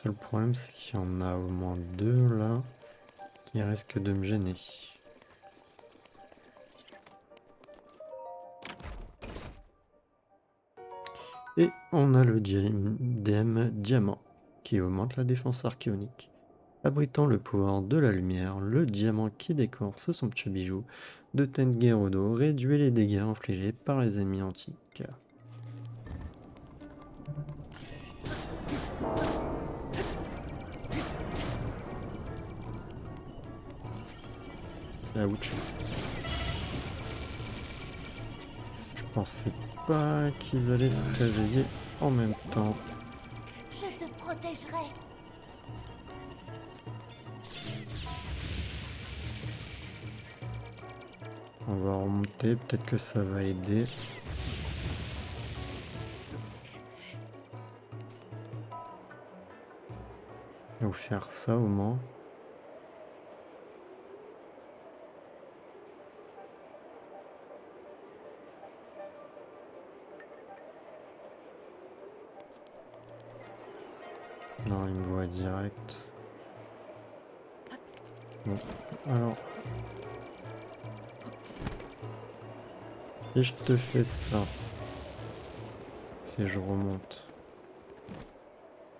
Le problème, c'est qu'il y en a au moins deux là qui risquent de me gêner. Et on a le DM diamant qui augmente la défense archéonique. Abritant le pouvoir de la lumière, le diamant qui décore ce somptueux bijou de Tengerodo réduit les dégâts infligés par les ennemis antiques. Ouch. Je pensais pas qu'ils allaient se réveiller en même temps. Je te protégerai. On va remonter, peut-être que ça va aider. Ou faire ça au moins. Non, il me voit direct. Bon, alors. Et je te fais ça. Si je remonte.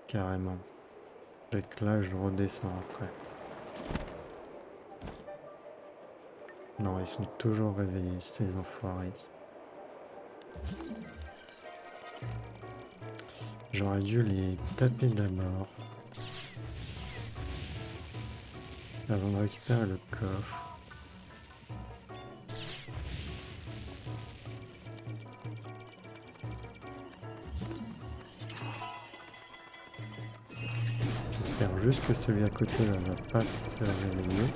Carrément. Et que là, je redescends après. Non, ils sont toujours réveillés, ces enfoirés. J'aurais dû les taper d'abord. Avant de récupérer le coffre. J'espère juste que celui à côté là va pas se réveiller.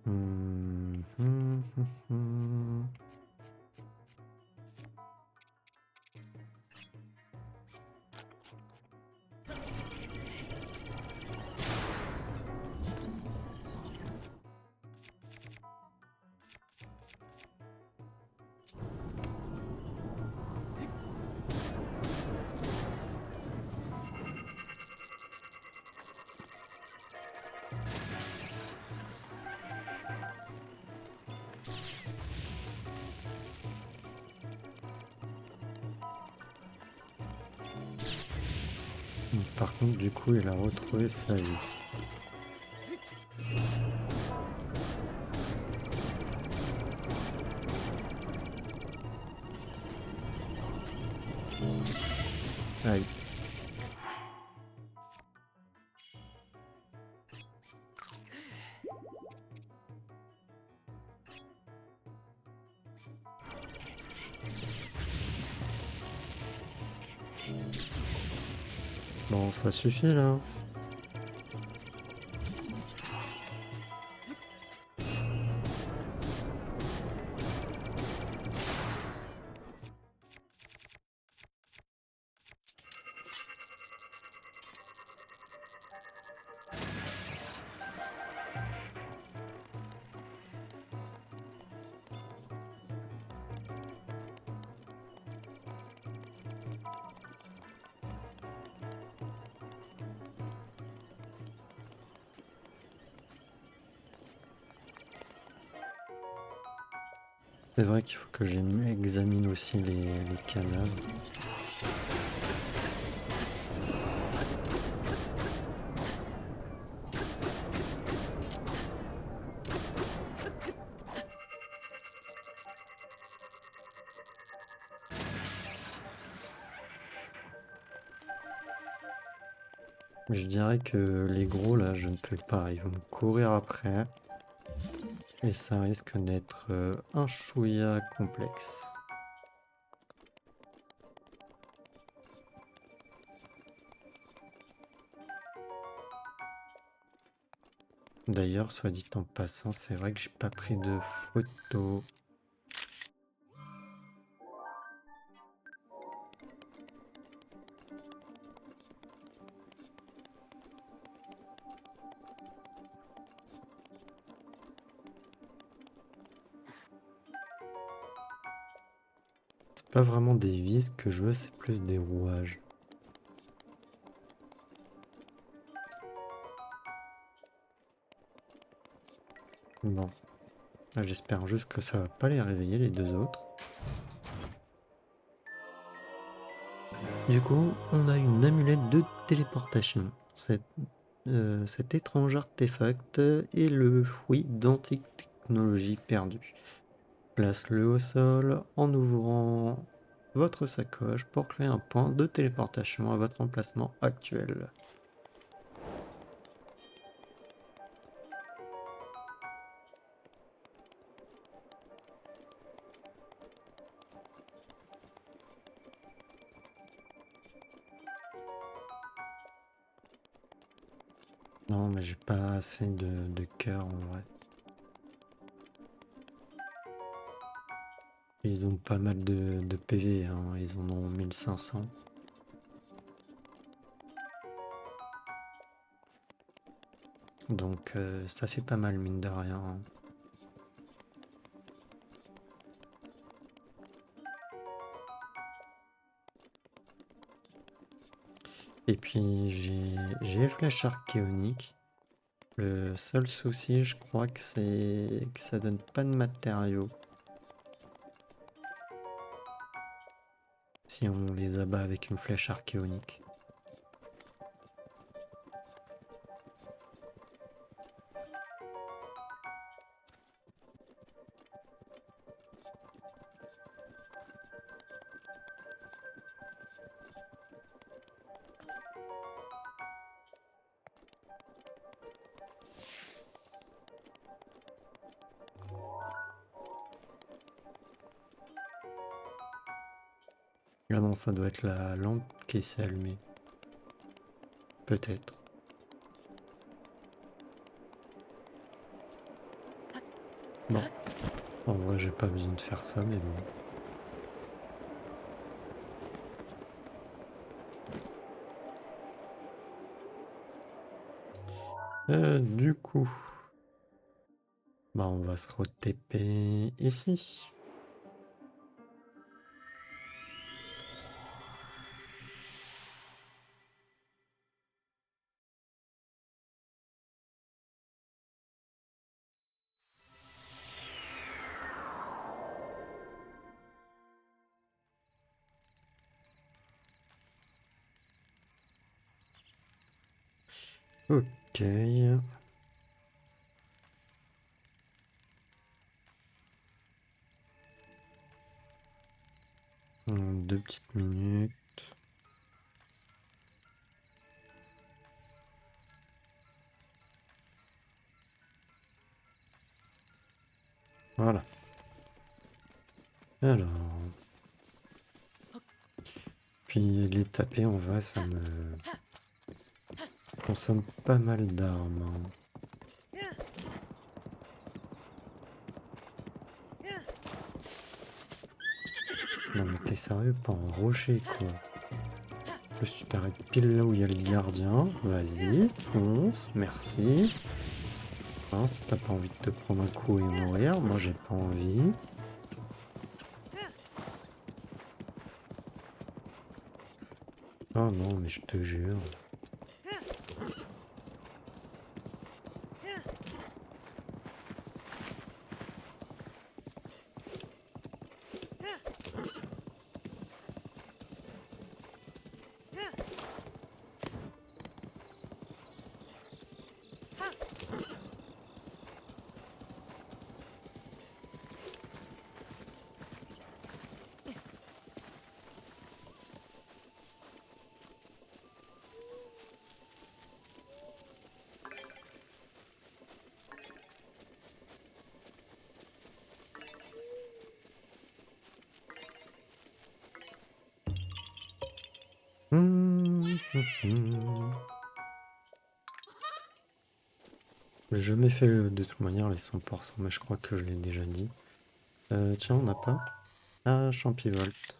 Hum. Par contre, du coup, il a retrouvé sa vie. Aïe. Bon, ça suffit là. C'est vrai qu'il faut que j'examine aussi les cadavres. Je dirais que les gros là, je ne peux pas. Ils vont me courir après. Et ça risque d'être un chouïa complexe. D'ailleurs, soit dit en passant, c'est vrai que j'ai pas pris de photos. C'est pas vraiment des vis que je veux, c'est plus des rouages. Bon, là, j'espère juste que ça va pas les réveiller les deux autres. Du coup, on a une amulette de téléportation. Cet étrange artefact est le fruit d'antiques technologies perdues. Place-le au sol en ouvrant votre sacoche pour créer un point de téléportation à votre emplacement actuel. Non, mais j'ai pas assez de cœur en vrai. Ils ont pas mal de PV, hein. Ils en ont 1500. Donc ça fait pas mal mine de rien, hein. Et puis j'ai flèche archéonique. Le seul souci, je crois que c'est que ça donne pas de matériaux si on les abat avec une flèche archéonique. Ah non, ça doit être la lampe qui s'est allumée. Peut-être. Bon, en vrai, j'ai pas besoin de faire ça, mais bon. Du coup, bah on va se re-TP ici. Ok. Deux petites minutes. Voilà. Alors. Puis les taper en vrai, ça me consomme pas mal d'armes, hein. Non mais t'es sérieux, pas un rocher quoi. En plus tu t'arrêtes pile là où il y a le gardien. Vas-y, fonce, merci. Hein, si t'as pas envie de te prendre un coup et mourir, moi j'ai pas envie. Oh non mais je te jure. J'ai jamais fait de toute manière les 100%, mais je crois que je l'ai déjà dit. Tiens, on n'a pas. Ah, Champivolt.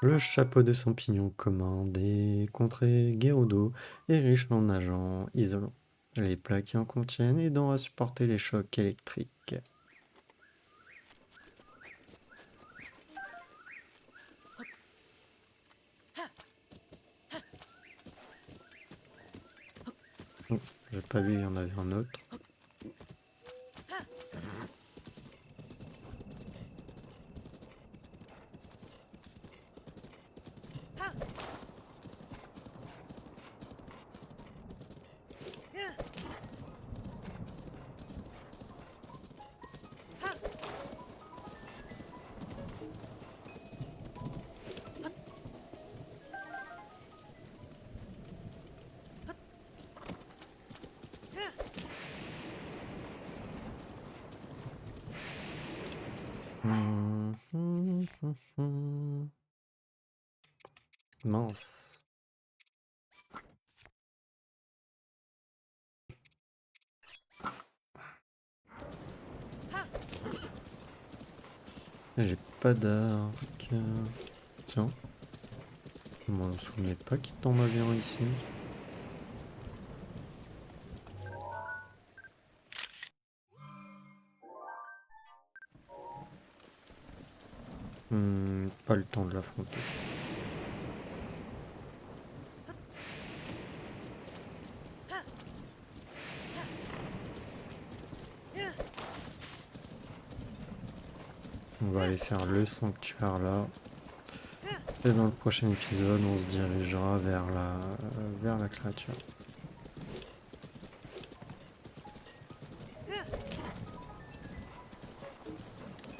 Le chapeau de champignon commun des contrées Gerudo est riche en agents isolants. Les plats qui en contiennent aidant à supporter les chocs électriques. Oh, j'ai pas vu, il y en avait un autre. Mince. J'ai pas d'arc. Tiens. Je m'en souvenais pas qu'il t'en avait un ici. Pas le temps de l'affronter. On va aller faire le sanctuaire là. Et dans le prochain épisode, on se dirigera vers la créature.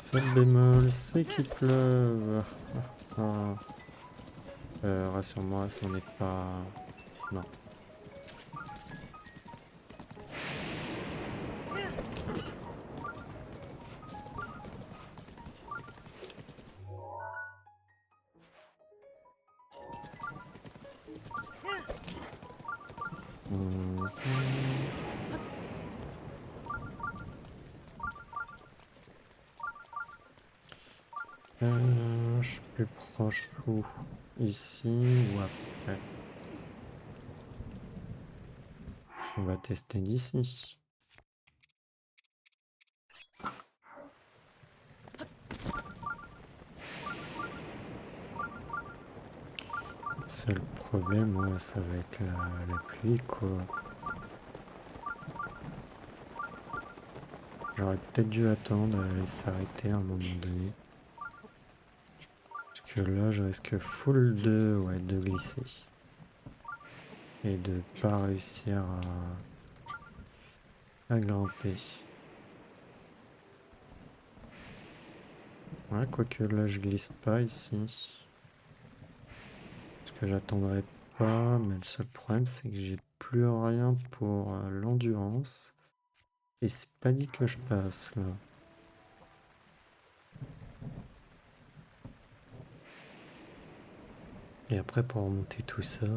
Seul bémol, c'est qu'il pleuve. Rassure-moi, c'en est pas... Non. Hum, je suis plus proche où? Ici ou après? On va tester d'ici. Seul problème, ouais, ça va être la pluie, quoi. J'aurais peut-être dû attendre et s'arrêter à un moment donné. Parce que là, je risque full de glisser. Et de pas réussir à grimper. Ouais, quoique là, je glisse pas ici. Parce que j'attendrai pas, mais le seul problème, c'est que j'ai plus rien pour l'endurance. Et c'est pas dit que je passe, là. Et après, pour remonter tout ça...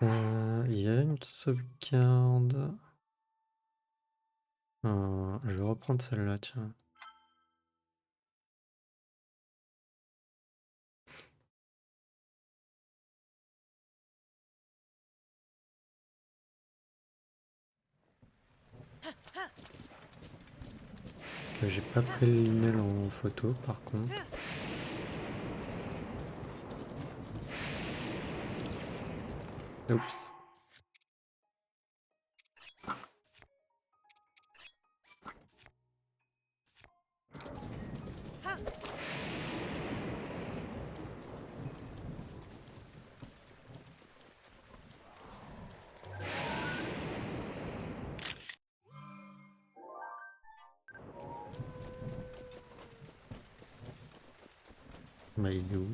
Il y a une sauvegarde. Je vais reprendre celle-là, tiens. Que j'ai pas pris le limel en photo, par contre. Oups. Bah, il est où?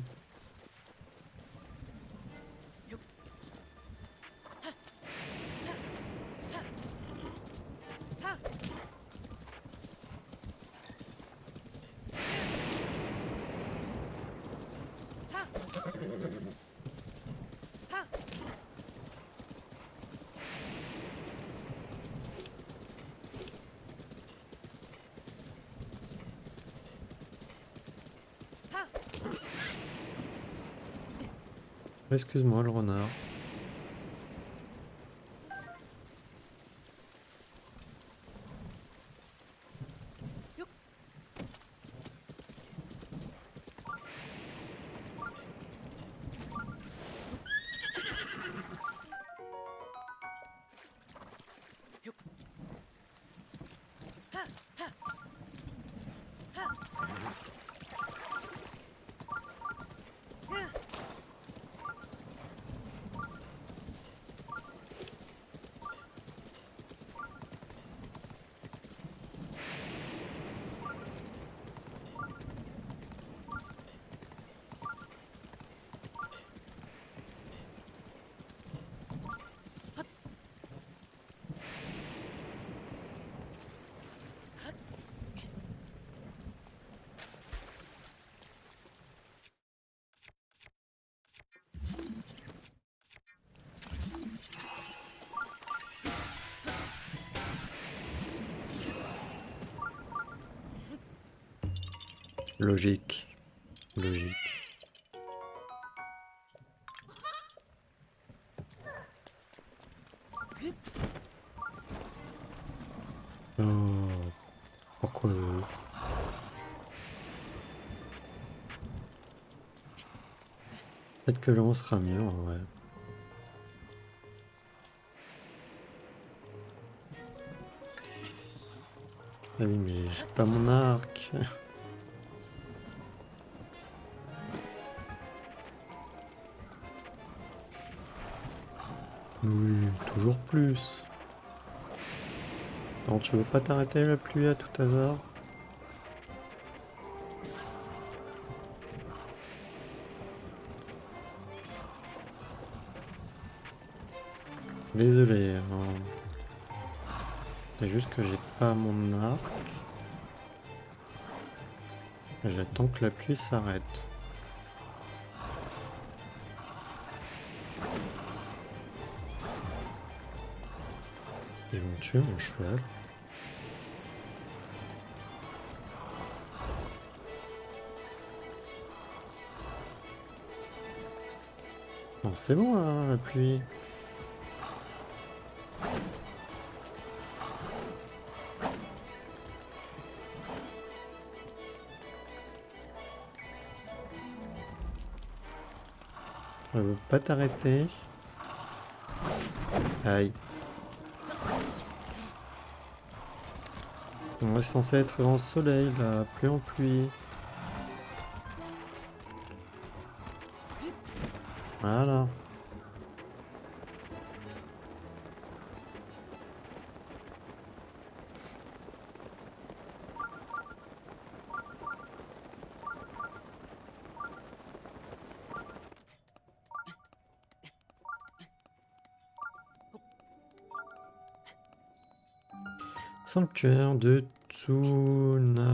Excuse-moi, le renard. Logique. Logique. Oh, pourquoi peut-être que là on sera mieux en vrai. Ah oui, mais j'ai pas mon arc. Oui, toujours plus. Alors tu veux pas t'arrêter la pluie à tout hasard? Désolé, hein. C'est juste que j'ai pas mon arc. J'attends que la pluie s'arrête. Ils vont tuer mon cheval. Bon, c'est bon hein, la pluie. Elle veut pas t'arrêter. Aïe. On est censé être en soleil là, plus en pluie. Voilà. Sanctuaire de Tsunakei.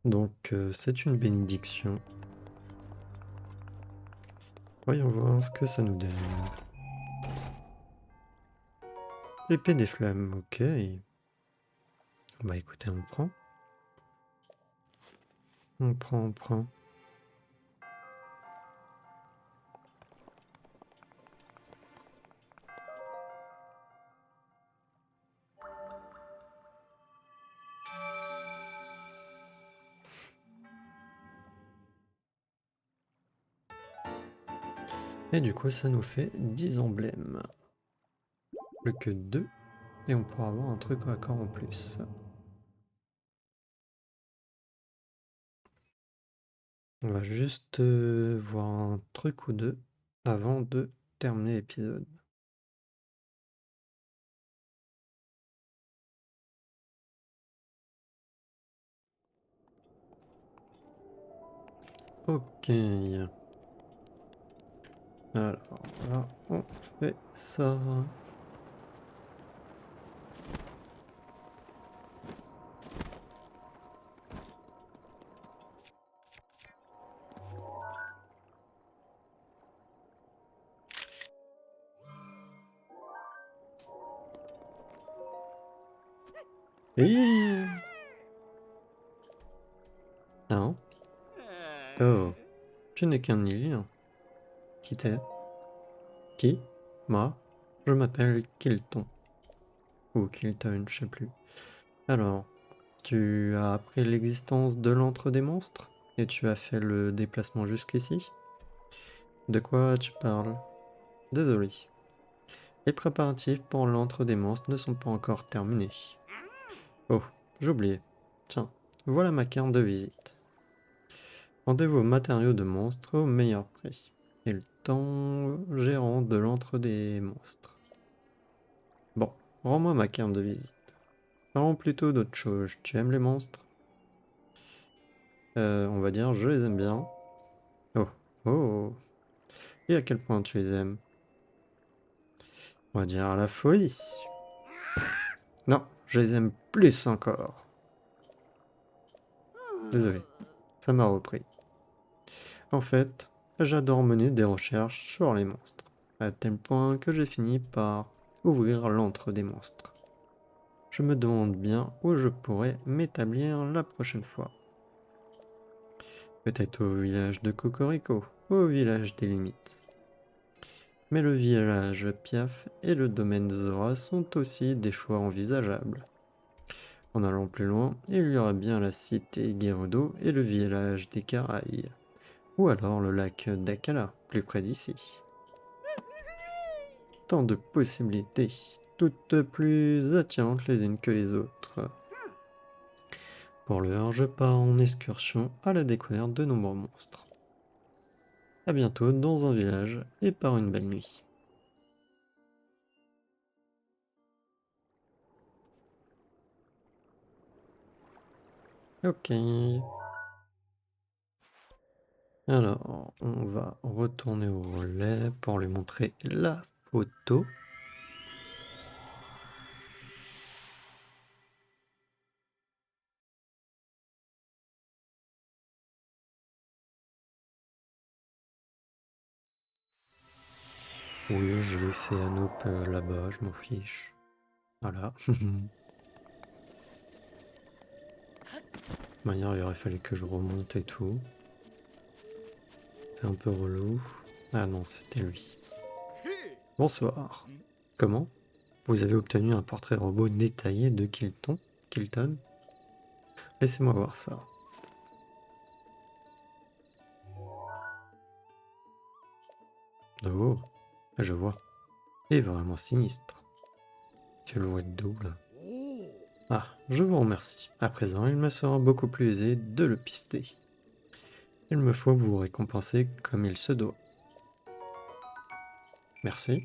Donc c'est une bénédiction. Voyons voir ce que ça nous donne. Épée des flammes, ok. Bah écoutez, on prend. On prend, on prend. Et du coup, ça nous fait 10 emblèmes. Plus que 2. Et on pourra avoir un truc encore en plus. On va juste voir un truc ou deux avant de terminer l'épisode. Ok. Alors là, on fait ça. Et... Non. Oh, tu n'es qu'un Illien. Qui t'es? Qui? Moi? Je m'appelle Kilton. Ou Kilton, je sais plus. Alors, tu as appris l'existence de l'antre des monstres? Et tu as fait le déplacement jusqu'ici? De quoi tu parles? Désolé. Les préparatifs pour l'antre des monstres ne sont pas encore terminés. Oh, j'ai oublié. Tiens, voilà ma carte de visite. Vendez vos matériaux de monstres au meilleur prix. Kilton, gérant de l'antre des monstres. Bon, rends-moi ma carte de visite. Parlons plutôt d'autre chose. Tu aimes les monstres? On va dire je les aime bien. Oh, oh. Et à quel point tu les aimes? On va dire à la folie. Non, je les aime plus encore. Désolé, ça m'a repris. En fait, j'adore mener des recherches sur les monstres, à tel point que j'ai fini par ouvrir l'antre des monstres. Je me demande bien où je pourrais m'établir la prochaine fois. Peut-être au village de Cocorico, ou au village des limites. Mais le village Piaf et le domaine Zora sont aussi des choix envisageables. En allant plus loin, il y aura bien la cité Gerudo et le village des Caraïbes, ou alors le lac d'Akala, plus près d'ici. Tant de possibilités, toutes plus attirantes les unes que les autres. Pour l'heure, je pars en excursion à la découverte de nombreux monstres. A bientôt dans un village et par une belle nuit. Ok. Alors, on va retourner au relais pour lui montrer la photo. Oui, j'ai laissé Anoop là-bas, je m'en fiche. Voilà. De manière, il aurait fallu que je remonte et tout. C'est un peu relou. Ah non, c'était lui. Bonsoir. Comment? Vous avez obtenu un portrait robot détaillé de Kilton? Kilton? Laissez-moi voir ça. Oh, je vois. Il est vraiment sinistre. Tu le vois de double. Ah, je vous remercie. À présent, il me sera beaucoup plus aisé de le pister. Il me faut vous récompenser comme il se doit. Merci.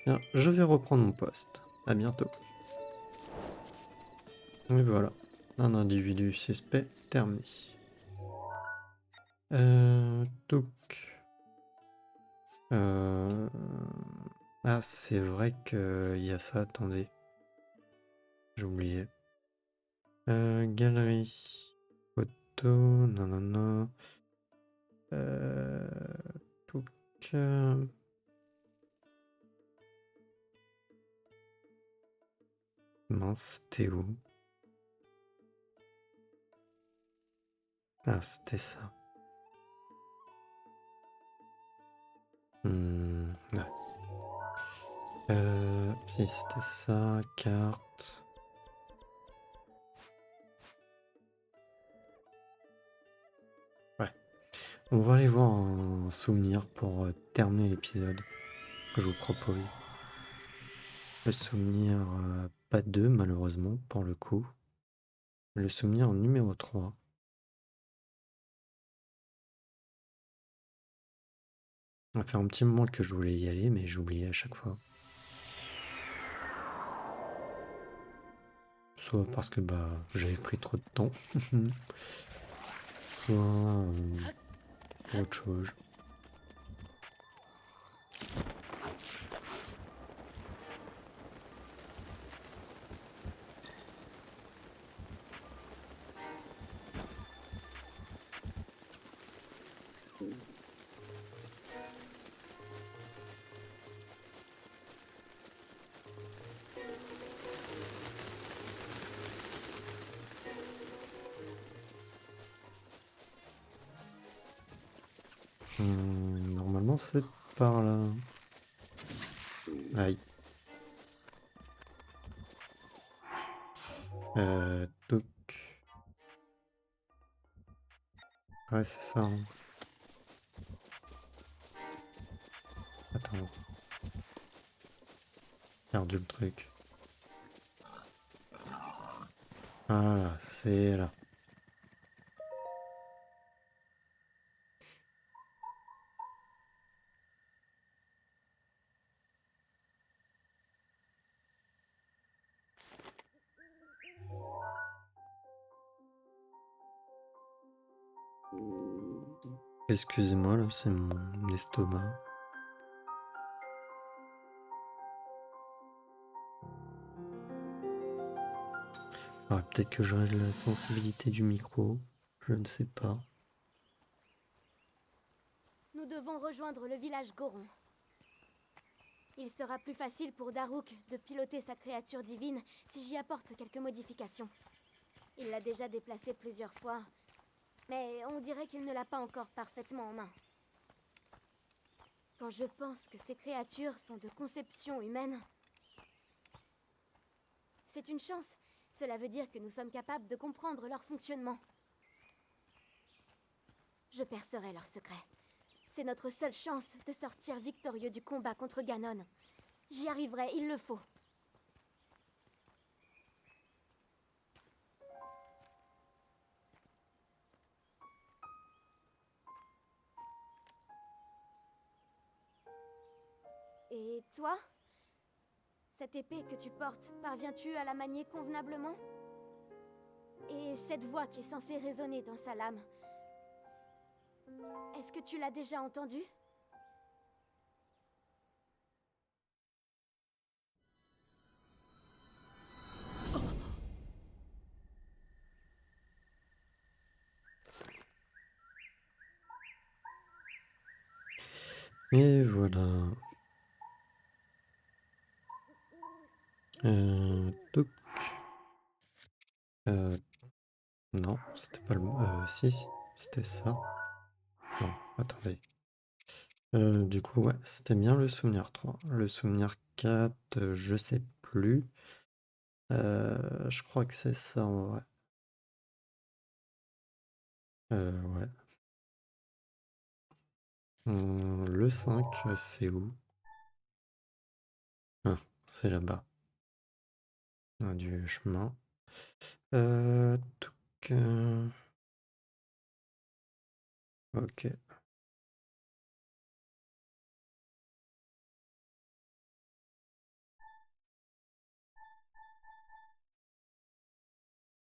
Bien, je vais reprendre mon poste. À bientôt. Et voilà. Un individu suspect terminé. Donc. Ah, c'est vrai qu'il y a ça, attendez. J'ai oublié. Galerie. Photo, nanana. Euh, donc, mince, t'es où? Ah, c'était ça. Ouais. Si c'était ça, carte. Ouais. On va aller voir un souvenir pour terminer l'épisode que je vous propose. Le souvenir, pas 2 malheureusement pour le coup. Le souvenir numéro 3. Ça fait un petit moment que je voulais y aller, mais j'oubliais à chaque fois. Soit parce que bah j'avais pris trop de temps, soit autre chose. Normalement c'est par là. Aïe. Donc... Ouais, c'est ça. Hein. Attends. Perdu le truc. Ah, c'est là. Excusez-moi, là, c'est mon estomac. Faudrait peut-être que je règle la sensibilité du micro. Je ne sais pas. Nous devons rejoindre le village Goron. Il sera plus facile pour Daruk de piloter sa créature divine si j'y apporte quelques modifications. Il l'a déjà déplacée plusieurs fois, mais on dirait qu'il ne l'a pas encore parfaitement en main. Quand je pense que ces créatures sont de conception humaine, c'est une chance. Cela veut dire que nous sommes capables de comprendre leur fonctionnement. Je percerai leurs secrets. C'est notre seule chance de sortir victorieux du combat contre Ganon. J'y arriverai, il le faut. Et toi? Cette épée que tu portes, parviens-tu à la manier convenablement? Et cette voix qui est censée résonner dans sa lame, est-ce que tu l'as déjà entendue? Et voilà. Donc... non, c'était pas le... si, c'était ça. Non, attendez. Du coup, ouais, c'était bien le souvenir 3. Le souvenir 4, je sais plus. Je crois que c'est ça en vrai. Ouais. Le 5, c'est où? Ah, c'est là-bas. Ah, du chemin. Donc, ok.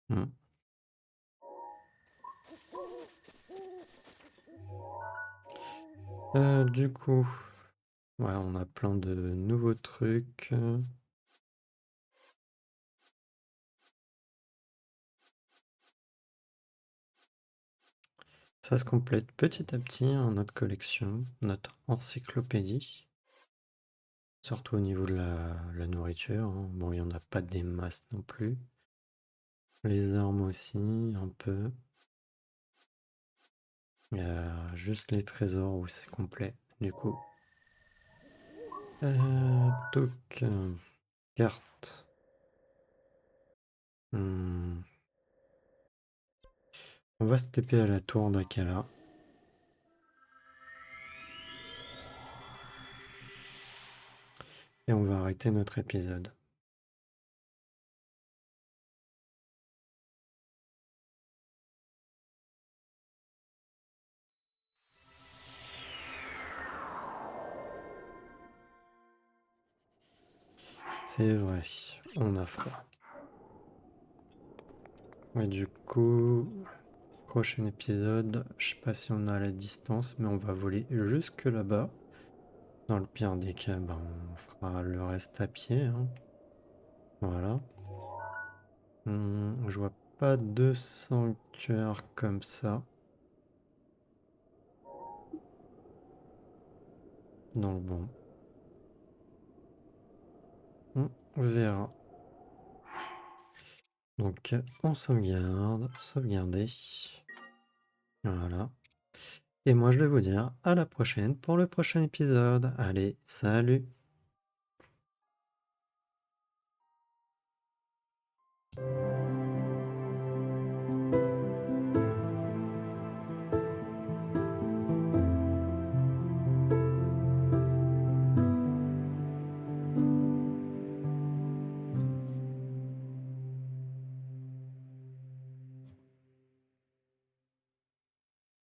Hmm. Du coup, ouais, on a plein de nouveaux trucs. Ça se complète petit à petit en notre collection, notre encyclopédie. Surtout au niveau de la nourriture. Hein. Bon, il n'y en a pas des masses non plus. Les armes aussi, un peu. Il y a juste les trésors où c'est complet, du coup. Donc, carte. Hmm. On va se taper à la tour d'Akala. Et on va arrêter notre épisode. C'est vrai, on a froid. Et du coup, prochain épisode, je sais pas si on a la distance, mais on va voler jusque là-bas. Dans le pire des cas, ben, on fera le reste à pied, hein. Voilà. Je vois pas de sanctuaire comme ça. Donc bon. On verra. Donc on sauvegarde, sauvegarder. Voilà. Et moi je vais vous dire à la prochaine pour le prochain épisode. Allez, salut!